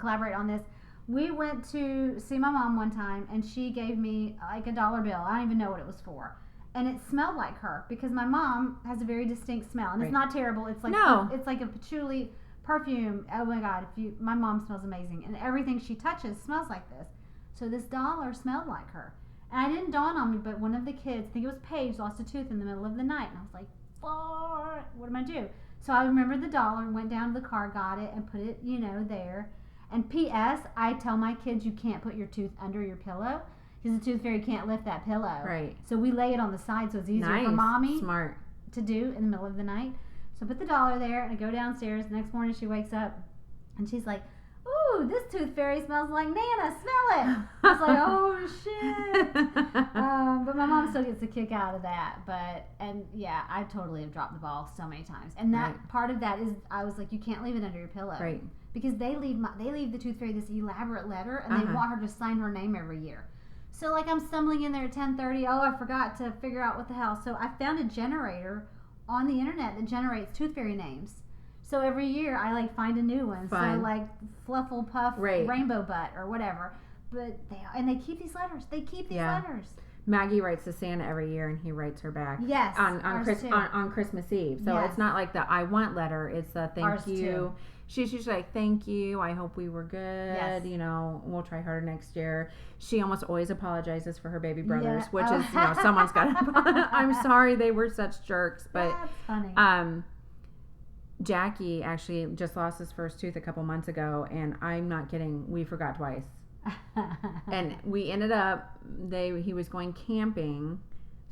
collaborate on this. We went to see my mom one time, and she gave me like a dollar bill. I don't even know what it was for, and it smelled like her because my mom has a very distinct smell, and it's Right. not terrible. It's like No. it's like a patchouli perfume. Oh my god! My mom smells amazing, and everything she touches smells like this. So this dollar smelled like her. And I didn't dawn on me, but one of the kids, I think it was Paige, lost a tooth in the middle of the night. And I was like, fuck, what am I do? So I remembered the dollar, went down to the car, got it, and put it, there. And P.S., I tell my kids you can't put your tooth under your pillow because the tooth fairy can't lift that pillow. Right. So we lay it on the side so it's easier Nice. for mommy Smart. to do in the middle of the night. So I put the $1 there, and I go downstairs. The next morning she wakes up, and she's like, "Ooh, this tooth fairy smells like Nana. Smell it." I was like, "Oh shit!" But my mom still gets a kick out of that. Yeah, I totally have dropped the ball so many times. And that part of that is, I was like, you can't leave it under your pillow, Right. Because they leave the tooth fairy this elaborate letter, and they want her to sign her name every year. So like I'm stumbling in there at 10:30. Oh, I forgot to figure out what the hell. So I found a generator on the internet that generates tooth fairy names. So every year I like find a new one. Fun. So like Fluffle Puff, Right. Rainbow Butt, or whatever. But they keep these letters. They keep these letters. Maggie writes to Santa every year, and he writes her back. Yes. on Christmas Eve. So Yes. it's not like the I want letter. It's the thank Ours you. too. She's usually like, thank you. I hope we were good. Yes. You know, we'll try harder next year. She almost always apologizes for her baby brothers, Yeah. which Oh. is, someone's got to. I'm sorry they were such jerks, but That's funny. Jackie actually just lost his first tooth a couple months ago, and I'm not kidding. We forgot twice. And we ended up, he was going camping.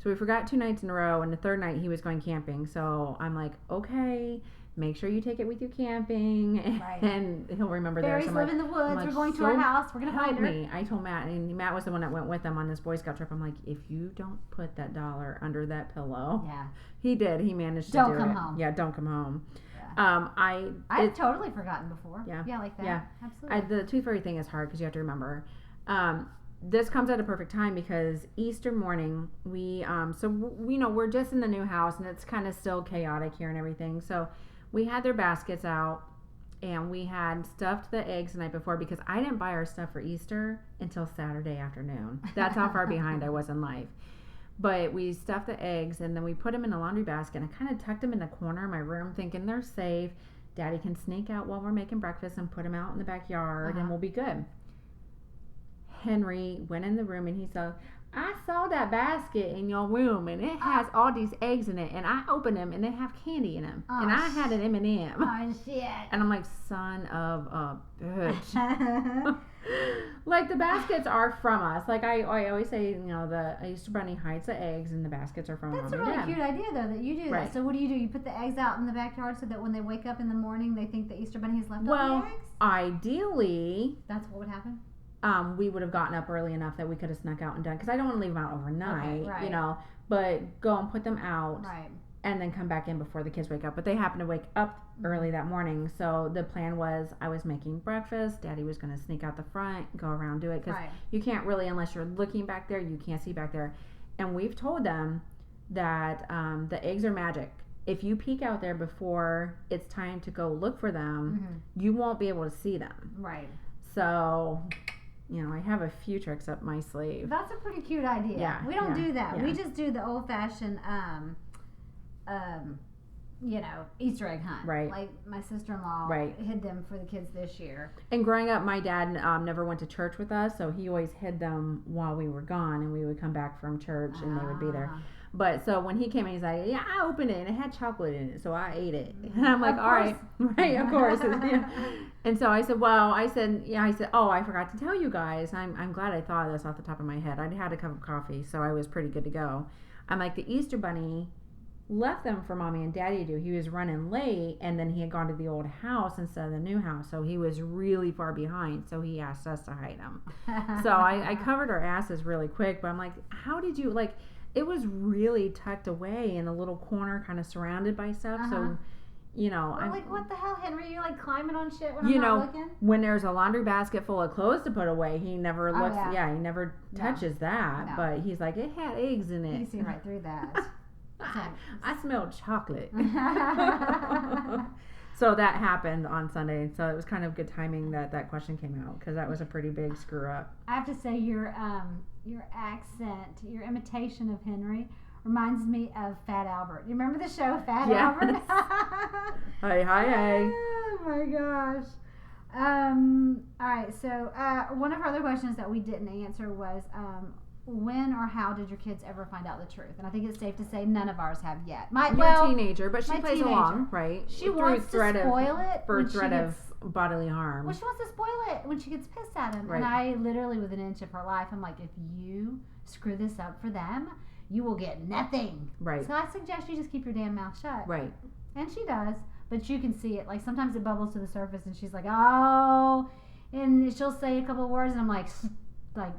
So we forgot 2 nights in a row, and the third night he was going camping. So I'm like, okay, make sure you take it with you camping. Right. And he'll remember Fairies there. So live in the woods. like, We're going to so our house. We're going to help find her. me. I told Matt, and Matt was the one that went with them on this Boy Scout trip. I'm like, if you don't put that $1 under that pillow. Yeah. He did. He managed to Don't do come it. home. Yeah, don't come home. Yeah. I've It- totally forgotten before. Yeah. Yeah, like that. Yeah. Absolutely. the tooth fairy thing is hard because you have to remember. This comes at a perfect time because Easter morning we're just in the new house and it's kind of still chaotic here and everything. So we had their baskets out and we had stuffed the eggs the night before because I didn't buy our stuff for Easter until Saturday afternoon. That's how far behind I was in life. But we stuffed the eggs and then we put them in a laundry basket and I kind of tucked them in the corner of my room thinking they're safe. Daddy can sneak out while we're making breakfast and put them out in the backyard and we'll be good. Henry went in the room and he said, I saw that basket in your room and it has all these eggs in it and I opened them and they have candy in them and I had an M&M. Oh, shit. And I'm like, son of a bitch. Like the baskets are from us. Like I always say, the Easter Bunny hides the eggs and the baskets are from That's Mom a and really Dad. cute idea, though, that you do Right. that. So what do? You put the eggs out in the backyard so that when they wake up in the morning, they think the Easter Bunny has left all Well, the eggs? ideally, That's what would happen? we would have gotten up early enough that we could have snuck out and done, because I don't want to leave them out overnight, Okay, right. but go and put them out Right. and then come back in before the kids wake up. But they happened to wake up early that morning, so the plan was I was making breakfast, Daddy was going to sneak out the front, go around, do it, because Right. you can't really, unless you're looking back there, you can't see back there. And we've told them that the eggs are magic. If you peek out there before it's time to go look for them, you won't be able to see them. Right. So, I have a few tricks up my sleeve. That's a pretty cute idea. Yeah, We don't yeah, do that. yeah. We just do the old-fashioned, Easter egg hunt. Right. Like my sister-in-law Right. hid them for the kids this year. And growing up, my dad never went to church with us, so he always hid them while we were gone, and we would come back from church, and they would be there. Ah. But so when he came in, he's like, "Yeah, I opened it, and it had chocolate in it, so I ate it." And I'm like, Of "All right, course. right, of course." Yeah. And so I said, "Oh, I forgot to tell you guys. I'm glad I thought of this off the top of my head. I'd had a cup of coffee, so I was pretty good to go." I'm like, the Easter Bunny left them for Mommy and Daddy to do. He was running late, and then he had gone to the old house instead of the new house, so he was really far behind, so he asked us to hide him. So I covered our asses really quick, but I'm like, how did you, it was really tucked away in a little corner, kind of surrounded by stuff, so, I'm like, what the hell, Henry? You like climbing on shit when I'm not looking? when there's a laundry basket full of clothes to put away, he never Oh, looks, yeah. he never No. touches that, No. but he's like, it had eggs in You it. can see right through that. I smelled chocolate. So that happened on Sunday, so it was kind of good timing that question came out, because that was a pretty big screw up. I have to say your accent, your imitation of Henry reminds me of Fat Albert. You remember the show Fat Yes. Albert? Hey. Oh my gosh. All right, so one of our other questions that we didn't answer was when or how did your kids ever find out the truth? And I think it's safe to say none of ours have yet. You're a teenager, but she my plays teenager. along, right? She Through wants to threat of- spoil it for when she threat gets- of bodily harm. Well, she wants to spoil it when she gets pissed at him. Right. And I literally, with an inch of her life, I'm like, if you screw this up for them, you will get nothing. Right. So I suggest you just keep your damn mouth shut. Right. And she does, but you can see it. Like sometimes it bubbles to the surface, and she's like, "Oh," and she'll say a couple of words, and I'm like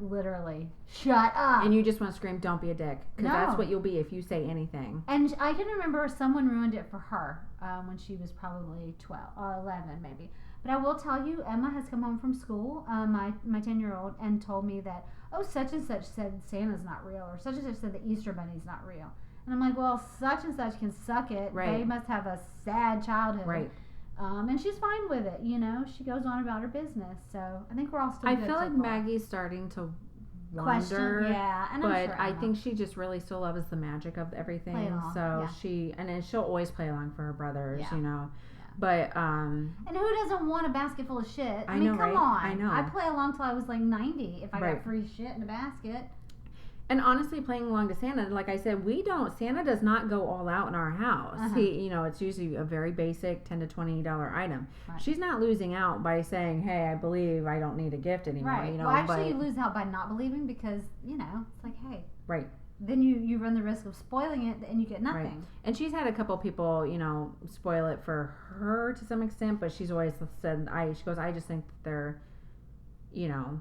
literally, shut up. And you just want to scream, "Don't be a dick," because No. that's what you'll be if you say anything. And I can remember someone ruined it for her when she was probably 12 or 11 maybe. But I will tell you, Emma has come home from school, my 10-year-old, and told me that, oh, such and such said Santa's not real, or such and such said the Easter Bunny's not real. And I'm like, well, such and such can suck it. Right. They must have a sad childhood. Right. And she's fine with it, you know. She goes on about her business. So I think we're all still I good feel so like far. Maggie's starting to Question, wonder. yeah, and But I'm sure I Emma. think she just really still loves the magic of everything. Play along, So yeah. and then she'll always play along for her brothers, Yeah. you know. Yeah. But And who doesn't want a basket full of shit? I I mean, know, come right? on. I know. I'd play along till I was like 90 if I Right. got free shit in a basket. And honestly, playing along to Santa, like I said, Santa does not go all out in our house. Uh-huh. It's usually a very basic $10 to $20 item. Right. She's not losing out by saying, hey, I believe I don't need a gift anymore, Right. you know. Well, actually, but, you lose out by not believing because, you know, it's like, hey. Right. Then you run the risk of spoiling it and you get nothing. And she's had a couple people, you know, spoil it for her to some extent, but she's always said, she goes, I just think that they're, you know,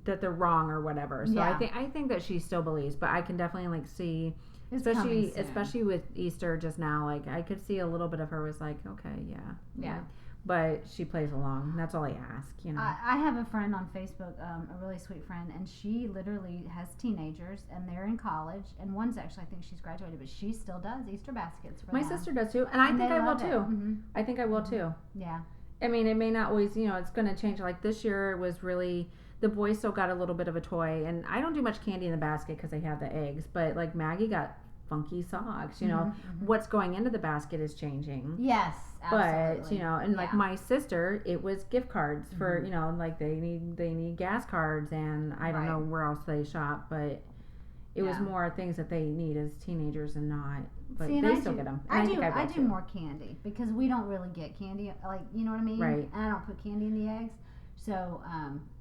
that they're wrong or whatever. So Yeah. I think that she still believes, but I can definitely like see, It's coming soon. especially with Easter just now, like I could see a little bit of her was like, okay, yeah. Yeah. But she plays along. That's all I ask, you know. I have a friend on Facebook, a really sweet friend, and she literally has teenagers, and they're in college, and one's actually, I think she's graduated, but she still does Easter baskets for My them. sister does too, and I think they I will love it. too. Mhm. I think I will too. Yeah. I mean, it may not always, you know, it's going to change. Like this year, it was really, the boys still got a little bit of a toy, and I don't do much candy in the basket because they have the eggs, but like Maggie got funky socks, you know. Mhm. What's going into the basket is changing. Yes, absolutely. But, you know, and like Yeah. my sister, it was gift cards for, Mhm. you know, like they need gas cards, and I don't Right. know where else they shop, but it was Yeah. more things that they need as teenagers and not, but See, and they I still do, get them. I think do. will I do too. more candy because we don't really get candy. Like, you know what I mean? Right. And I don't put candy in the eggs, so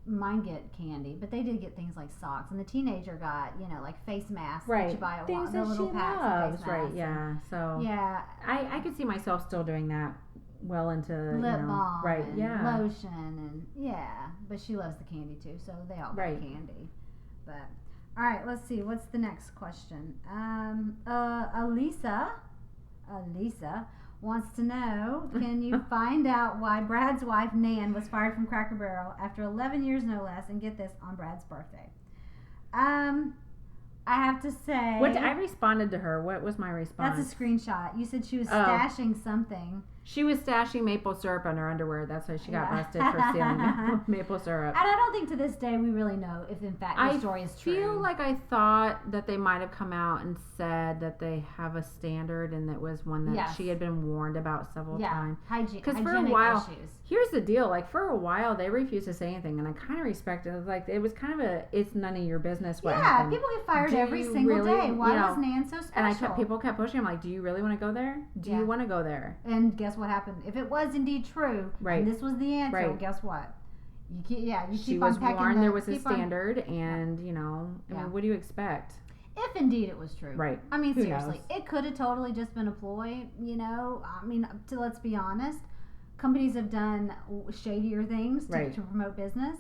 mine get candy. But they did get things like socks, and the teenager got, you know, like face masks that Right. you buy at Things Walmart. that The little she packs of loves, face right? masks. Yeah. So Yeah. I could see myself still doing that well into Lip you know, balm, right? and Yeah. lotion, and yeah. But she loves the candy too, so they all Right. buy candy. But all right, let's see. What's the next question? Elisa wants to know, can you find out why Brad's wife Nan was fired from Cracker Barrel after 11 years no less, and get this, on Brad's birthday? I have to say, What I responded to her. What was my response? that's a screenshot. You said she was Oh. stashing something. She was stashing maple syrup on her underwear. That's why she got Yeah. busted for stealing maple syrup. And I don't think to this day we really know if in fact the I story is true. feel like I thought that they might have come out and said that they have a standard, and that was one that Yes. she had been warned about several times. Hygiene, 'Cause for a hygienic while- issues. Here's the deal: like for a while, they refused to say anything, and I kind of respected it. Like it was kind of it's none of your business what Yeah, happened. people get fired Do every you single really, day. Why you know, was Nan so special? And people kept pushing. I'm like, do you really want to go there? Do Yeah. you want to go there? And guess what happened? If it was indeed true, Right. and this was the answer, Right. guess what? You keep, you She keep was on pecking warned the, there was a keep on- standard, and you know, I Yeah. mean, what do you expect? if indeed it was true. Right. I mean, Who seriously, knows? it could have totally just been a ploy. You know, I mean, let's be honest. Companies have done shadier things Right. to promote business.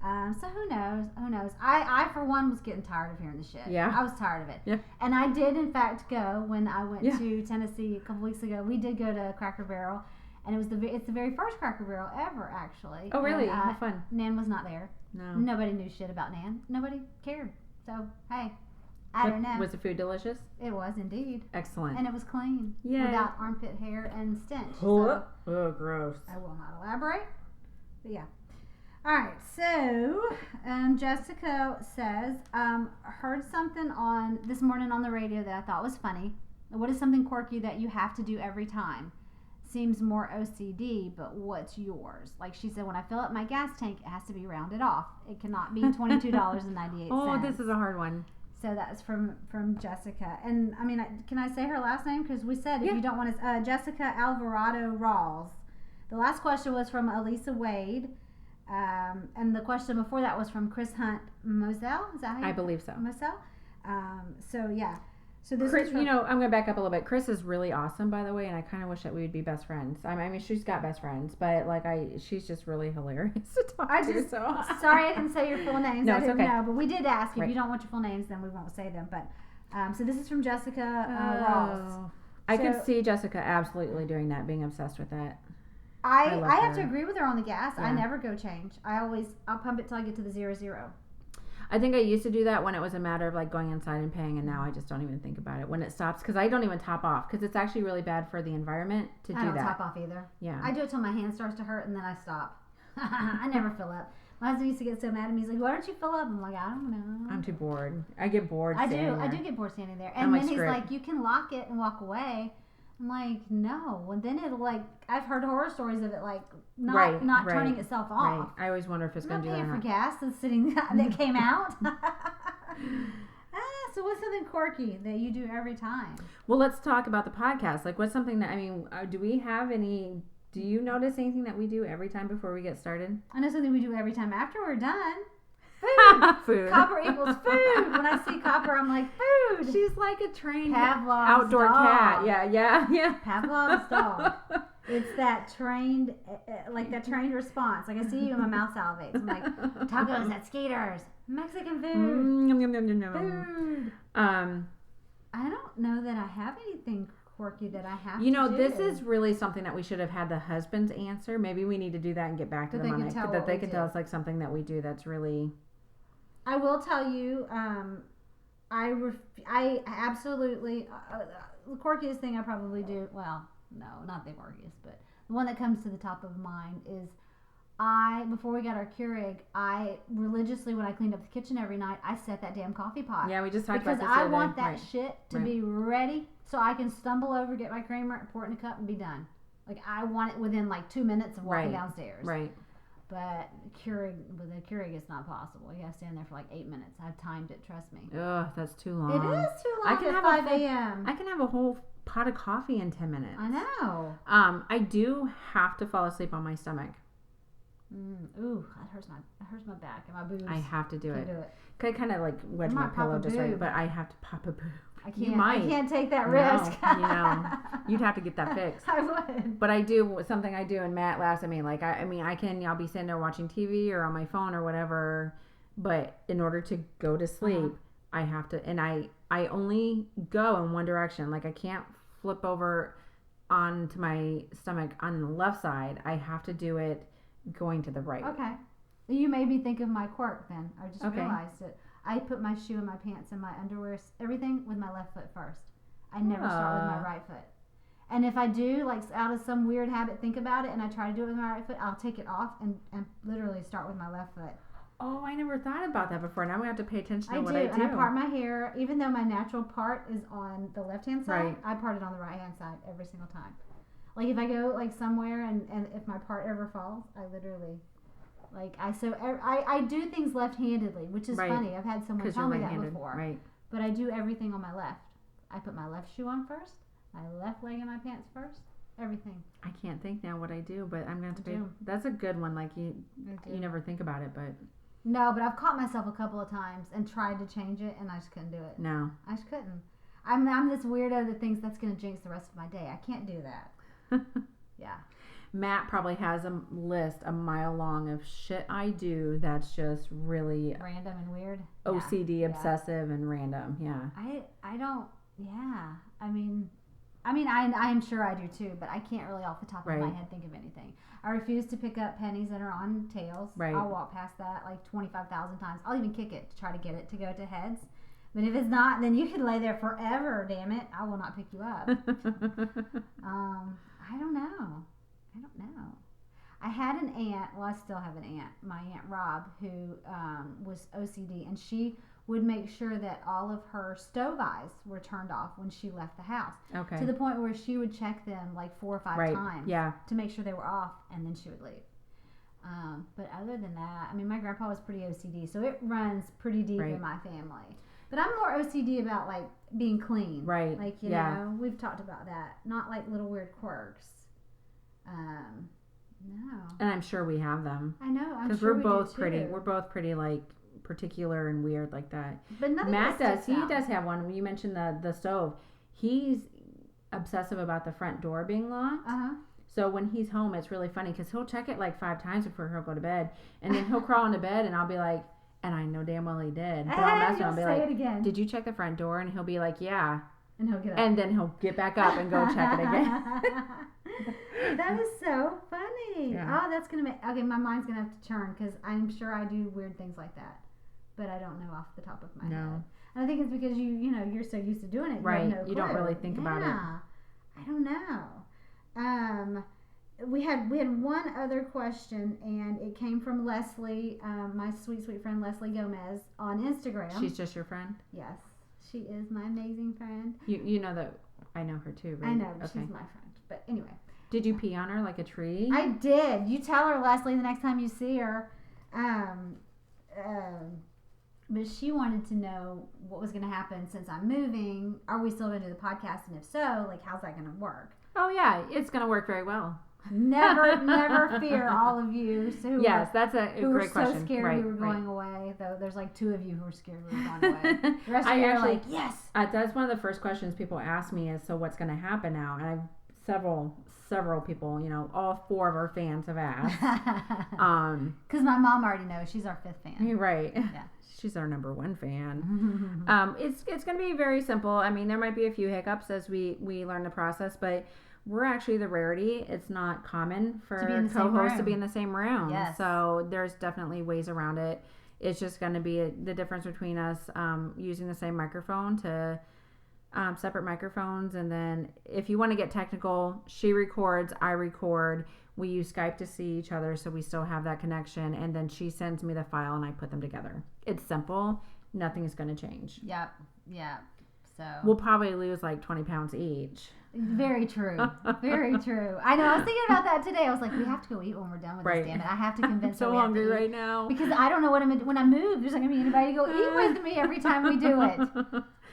So who knows? Who knows? I for one was getting tired of hearing the shit. Yeah. I was tired of it. Yeah. And I did in fact go when I went Yeah. to Tennessee a couple weeks ago. We did go to Cracker Barrel, and it's the very first Cracker Barrel ever actually. Oh, really? And, How fun. Nan was not there. No. Nobody knew shit about Nan. Nobody cared. So hey, I But don't know. Was the food delicious? It was indeed. Excellent. And it was clean. Yay. Without armpit hair and stench. So Oh, gross. I will not elaborate. But yeah. Alright, so Jessica says, heard something on this morning on the radio that I thought was funny. What is something quirky that you have to do every time? Seems more OCD, but what's yours? Like she said, when I fill up my gas tank, it has to be rounded off. It cannot be $22.98. Oh, this is a hard one. So that's from Jessica. And I mean, can I say her last name? Because we said if Yeah. you don't want to, Jessica Alvarado Rawls. The last question was from Elisa Wade. And the question before that was from Chris Hunt Moselle. Is that how you I believe so. Moselle? So yeah. So this Chris, is from, you know, I'm gonna back up a little bit. Chris is really awesome, by the way, and I kind of wish that we would be best friends. I mean, she's got best friends, but like, she's just really hilarious to talk to. So sorry I didn't say your full names. No, I it's didn't okay. know, but we did ask. If Right. you don't want your full names, then we won't say them. But so this is from Jessica Ross. I could So- see Jessica absolutely doing that, being obsessed with that. I love have to her. agree with her on the gas. I Yeah. never go change. I'll pump it till I get to the 0-0. I think I used to do that when it was a matter of like going inside and paying, and now I just don't even think about it when it stops because I don't even top off because it's actually really bad for the environment to I do don't that. top off either. Yeah. I do it till my hand starts to hurt and then I stop. I never fill up. My husband used to get so mad at me. He's like, "Why don't you fill up?" I'm like, "I don't know." I'm too bored. I get bored. I standing do there. get bored standing there. I'm And like, then he's "Screw it." like, "You can lock it and walk away." I'm like, "No." And then it'll like, I've heard horror stories of it like not Right. turning itself Right. off. I always wonder if it's I'm going not to do that paying or for not. gas that's sitting that came out. So what's something quirky that you do every time? Well, let's talk about the podcast. Like, what's something that, do we have any, do you notice anything that we do every time before we get started? I know something we do every time after we're done. Food. Food. Copper equals food. When I see copper, I'm like, food. She's like a trained Pavlov's outdoor dog. cat. Yeah. Pavlov's dog. It's that trained, like that trained response. Like I see you and my mouth salivates. I'm like, tacos at Skaters, Mexican food, Yum, yum, yum, yum, yum. food. I don't know that I have anything quirky that I have You to know, do. this is really something that we should have had the husbands answer. Maybe we need to do that and get back to That them they on can it. tell That what they we can do. tell us like something that we do that's really. I will tell you, I absolutely, the quirkiest thing I probably do, well, no, not the quirkiest, but the one that comes to the top of mind is before we got our Keurig, I religiously, when I cleaned up the kitchen every night, I set that damn coffee pot. Yeah, we just talked Because about this. I the other want day. that Right. shit to Right. be ready so I can stumble over, get my creamer, pour it in a cup, and be done. Like, I want it within like 2 minutes of walking Right. downstairs. Right. But with a Keurig, it's not possible. You gotta stand there for like 8 minutes. I've timed it, trust me. Ugh, that's too long. It is too long I can at have 5 a full- a.m. I can have a whole pot of coffee in 10 minutes. I know. I do have to fall asleep on my stomach. Ooh, that hurts my back and my boobs. I have to do Can't it. do it. I kind of like wedge I my might pop pillow a just right, boob. but I have to pop a boob. I can't. You might. I can't take that No, risk. you know, you'd have to get that fixed. I would. But I do something I do, and Matt laughs at me. Like I'll be sitting there watching TV or on my phone or whatever. But in order to go to sleep, I have to, and I only go in one direction. Like I can't flip over onto my stomach on the left side. I have to do it going to the right. Okay. You made me think of my quirk then. I just Okay. realized it. I put my shoe and my pants and my underwear, everything with my left foot first. I never start with my right foot. And if I do, like out of some weird habit, think about it, and I try to do it with my right foot, I'll take it off and literally start with my left foot. Oh, I never thought about that before. Now we have to pay attention to I what do, I do. and I part my hair, even though my natural part is on the left-hand side, Right. I part it on the right-hand side every single time. Like if I go like somewhere and if my part ever falls, I literally, I do things left-handedly, which is Right. funny. I've had someone Because tell you're me that right-handed, before. right? But I do everything on my left. I put my left shoe on first, my left leg in my pants first, everything. I can't think now what I do, but I'm gonna have to I pay. do. That's a good one. Like you I do. never think about it, but No, but I've caught myself a couple of times and tried to change it, and I just couldn't do it. no. I just couldn't. I'm this weirdo that thinks that's going to jinx the rest of my day. I can't do that. Yeah. Matt probably has a list a mile long of shit I do that's just really Random and weird. OCD, Yeah. obsessive, and random. Yeah. I don't. Yeah. I mean, I am sure I do too, but I can't really off the top of my Right. head think of anything. I refuse to pick up pennies that are on tails. Right. I'll walk past that like 25,000 times. I'll even kick it to try to get it to go to heads. But if it's not, then you can lay there forever. Damn it! I will not pick you up. I don't know. I had an aunt. Well, I still have an aunt. My aunt Rob, who was OCD, and she would make sure that all of her stove eyes were turned off when she left the house. Okay. To the point where she would check them like 4 or 5 Right. times Yeah. to make sure they were off, and then she would leave. But other than that, I mean, my grandpa was pretty OCD, so it runs pretty deep Right. in my family. But I'm more OCD about like being clean. Right. Like, you Yeah. know, we've talked about that. Not like little weird quirks. No. And I'm sure we have them I know. I'm because sure we're we do both pretty. too. We're both pretty like particular and weird like that. But nothing Matt does. sticks He out. does have one. When you mentioned the stove, he's obsessive about the front door being locked. So when he's home, it's really funny because he'll check it like 5 times before he'll go to bed, and then he'll crawl into bed, and I'll be like, and I know damn well he did. But I'll mess with him. I'll be say like, it again. did you check the front door? And he'll be like, yeah. And he'll get up. And then he'll get back up and go check it again. That is so funny. Yeah. Oh, that's gonna make okay. My mind's gonna have to turn because I'm sure I do weird things like that, but I don't know off the top of my head. And I think it's because you're so used to doing it. Right. You have no You don't clue. really think about it. Yeah. I don't know. We had one other question, and it came from Leslie, my sweet friend Leslie Gomez on Instagram. She's just your friend? Yes, she is my amazing friend. You know that I know her too, right? I know Okay. she's my friend, but anyway. Did you pee on her like a tree? I did. You tell her, Leslie, the next time you see her. But she wanted to know what was going to happen since I'm moving. Are we still going to do the podcast? And if so, like, how's that going to work? Oh yeah, it's gonna work very well. Never fear, all of you. So Yes, that's a who were great so question. scared right, we were going away. Though there's like 2 of you who were scared we were going away. The rest of you are like, yes. That's one of the first questions people ask me is, so what's going to happen now? And I've several people, all 4 of our fans have asked. Because my mom already knows. She's our 5th fan. You're right. Yeah. She's our number 1 fan. It's going to be very simple. I mean, there might be a few hiccups as we learn the process, but we're actually the rarity. It's not common for co-hosts to be in the same room. Yes. So there's definitely ways around it. It's just going to be the difference between us using the same microphone to separate microphones. And then if you want to get technical, she records, I record. We use Skype to see each other, so we still have that connection. And then she sends me the file and I put them together. It's simple. Nothing is going to change. Yep. So We'll probably lose like 20 pounds each. very true. Very true. I know. I was thinking about that today. I was like, we have to go eat when we're done with Right. this. Damn it! I have to convince her. So we have to hungry eat. right now. Because I don't know when I move. There's not gonna be anybody to go eat with me every time we do it.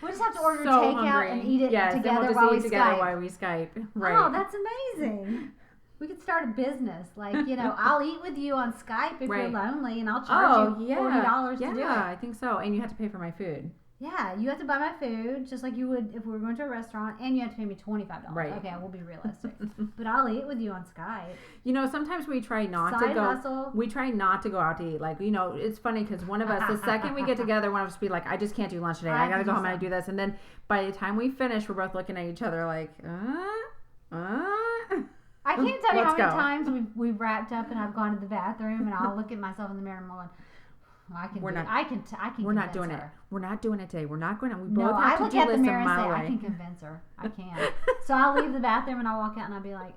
We'll just have to order takeout and eat it Yes, together then we'll while just we eat together Skype. while we Skype. Right. Oh, that's amazing. We could start a business. Like, I'll eat with you on Skype if you're Right. lonely, and I'll charge you $40 to do it. Yeah, I think so. And you have to pay for my food. Yeah, you have to buy my food just like you would if we were going to a restaurant, and you have to pay me $25. Right. Okay, we'll be realistic. But I'll eat with you on Skype. Sometimes we try not Side to go. hustle. We try not to go out to eat. Like, it's funny because one of us, the second we get together, one of us will be like, I just can't do lunch today. I got to go home and do this. And then by the time we finish, we're both looking at each other like, I can't tell you how Let's many go. times we've wrapped up and I've gone to the bathroom and I'll look at myself in the mirror and I'm going, I can. We're not- I can. We're not convince doing her. it. We're not doing it today. We're not going to. We No, both I have look to do at the this a mirror and say, mile I away. can convince her. I can. So I'll leave the bathroom and I'll walk out and I'll be like,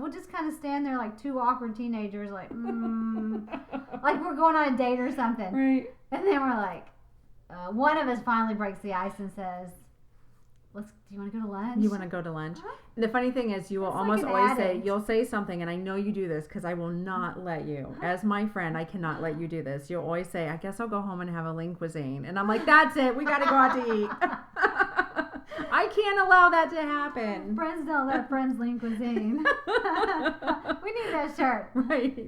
we'll just kind of stand there like 2 awkward teenagers, like we're going on a date or something. Right. And then we're like, one of us finally breaks the ice and says, do you want to go to lunch? You want to go to lunch? The funny thing is, you will It's like almost an always addict. you'll say something, and I know you do this because I will not let you. As my friend, I cannot let you do this. You'll always say, I guess I'll go home and have a lean cuisine. And I'm like, that's it. We got to go out to eat. I can't allow that to happen. Friends don't let friends lean cuisine. We need that shirt. Right.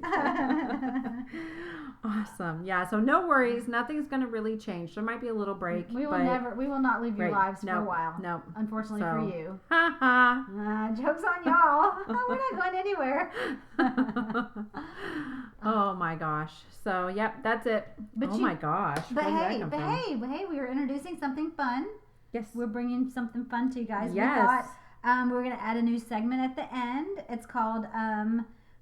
Awesome. Yeah, so no worries. Nothing's going to really change. There might be a little break. We will but we will not leave your Right. lives for Nope. a while. Nope. Unfortunately So. for you. Ha ha. Joke's on y'all. We're not going anywhere. Oh my gosh. So, yep, that's it. But oh you- my gosh. But Where did that hey, come from? we are introducing something fun. Yes. We're bringing something fun to you guys. Yes. We thought we're going to add a new segment at the end. It's called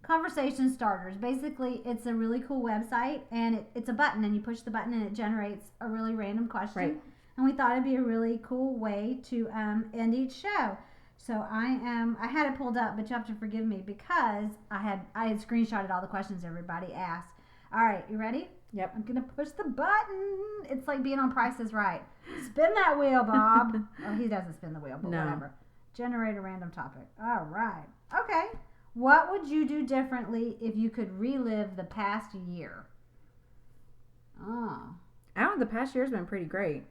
Conversation Starters. Basically, it's a really cool website, and it's a button, and you push the button, and it generates a really random question. Right. And we thought it'd be a really cool way to end each show. So I had it pulled up, but you have to forgive me because I had screenshotted all the questions everybody asked. All right, you ready? Yep. I'm gonna push the button. It's like being on Price is Right. Spin that wheel, Bob. Oh, he doesn't spin the wheel, but No. whatever. Generate a random topic. All right. Okay. What would you do differently if you could relive the past year? Oh. Oh, the past year's been pretty great.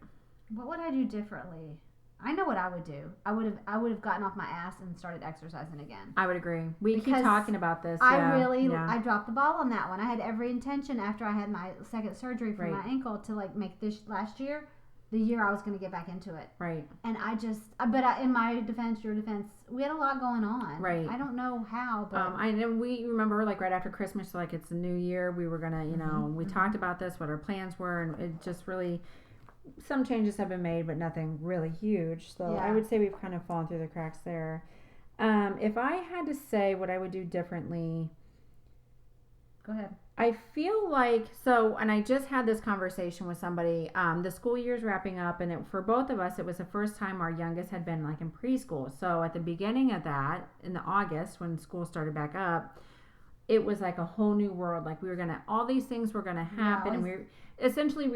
What would I do differently? I know what I would do. I would have gotten off my ass and started exercising again. I would agree. We keep Because talking about this. I yeah, really yeah. I dropped the ball on that one. I had every intention after I had my second surgery for Right. my ankle to like make this last year the year I was going to get back into it. Right. And I just, in my defense, your defense, we had a lot going on. Right. I don't know how, but I know we remember like right after Christmas, like it's a new year. We were gonna, you know, we talked about this, what our plans were, and it just really, some changes have been made, but nothing really huge. So Yeah. I would say we've kind of fallen through the cracks there. If I had to say what I would do differently, go ahead. I feel like so, and I just had this conversation with somebody. The school year's wrapping up, and for both of us, it was the first time our youngest had been like in preschool. So at the beginning of that, in the August when school started back up, it was like a whole new world. Like we were gonna, all these things were gonna happen, and we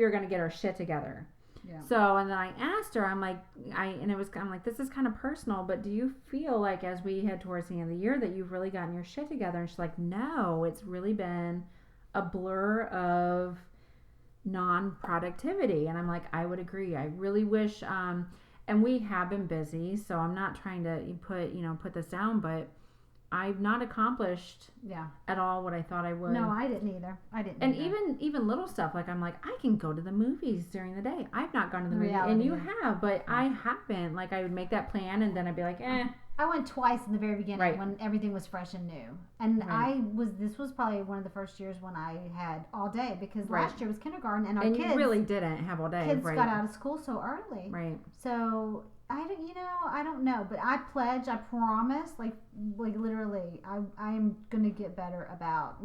were gonna get our shit together. Yeah. So, and then I asked her, I'm like, I'm like, this is kind of personal, but do you feel like as we head towards the end of the year that you've really gotten your shit together? And she's like, no, it's really been a blur of non-productivity. And I'm like, I would agree. I really wish, and we have been busy, so I'm not trying to put this down, but I've not accomplished at all what I thought I would. No, I didn't either. And even little stuff, like I'm like, I can go to the movies during the day. I've not gone to the movies, Reality. and you have, but I haven't. Like I would make that plan, and then I'd be like, I went twice in the very beginning Right. when everything was fresh and new. And Right. this was probably one of the first years when I had all day because Right. last year was kindergarten and our and kids you really didn't have all day, kids right? got out of school so early. Right. So I don't know, but I pledge, I promise, like literally, I'm gonna get better about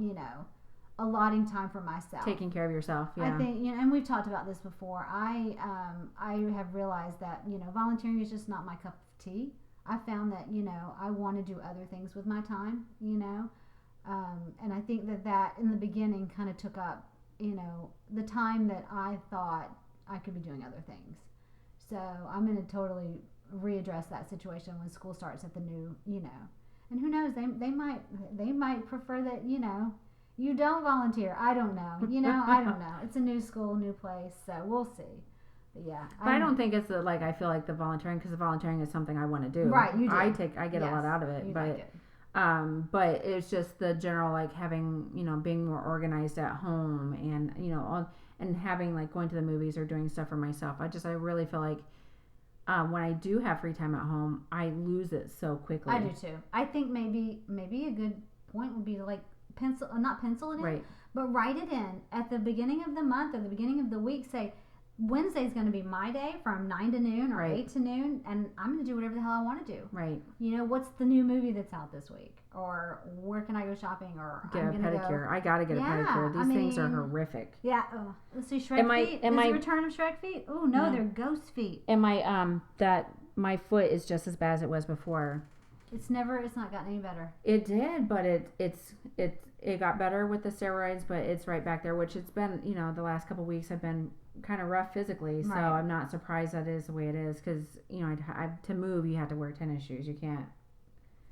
allotting time for myself, Taking care of yourself. Yeah. I think and we've talked about this before. I have realized that volunteering is just not my cup of tea. I found that I want to do other things with my time, and I think that in the beginning kind of took up the time that I thought I could be doing other things. So I'm going to totally readdress that situation when school starts at the new, and who knows, they might prefer that, you don't volunteer. I don't know. I don't know. It's a new school, new place. So we'll see. But yeah. But I don't think it's I feel like the volunteering, because the volunteering is something I want to do. Right. You do. I get a lot out of it, You but like it. but it's just the general having being more organized at home, and and having going to the movies or doing stuff for myself. I really feel like when I do have free time at home, I lose it so quickly. I do too. I think maybe a good point would be to not pencil it in, Right. but write it in at the beginning of the month or the beginning of the week. Say Wednesday's going to be my day from 9 to noon or Right. 8 to noon, and I'm going to do whatever the hell I want to do. Right. What's the new movie that's out this week? Or where can I go shopping? Or Get I'm a gonna pedicure. Go. I gotta get a Yeah, pedicure. These things are mean- horrific. Yeah. Let's see, Shrek feet. Is the return of Shrek feet? Oh no, No. they're ghost feet. And my foot is just as bad as it was before. It's not gotten any better. It did, but it got better with the steroids, but it's right back there, which it's been, the last couple weeks have been kind of rough physically. So Right. I'm not surprised that is the way it is, because, to move, you have to wear tennis shoes. You can't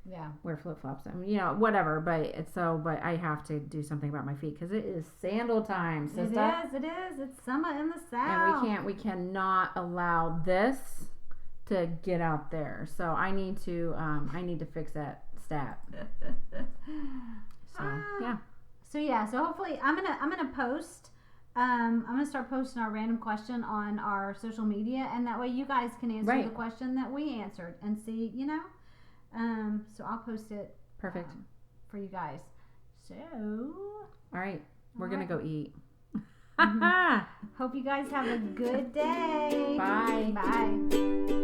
Yeah. wear flip-flops. I mean, whatever, but but I have to do something about my feet, because it is sandal time, sister. It is. It's summer in the And south. we cannot allow this to get out there. So I need to fix that stat. So yeah. So hopefully I'm gonna post. I'm gonna start posting our random question on our social media, and that way you guys can answer Right. the question that we answered and see. So I'll post it. Perfect. For you guys. So All right. We're going to go eat. hope you guys have a good day. Bye. Bye.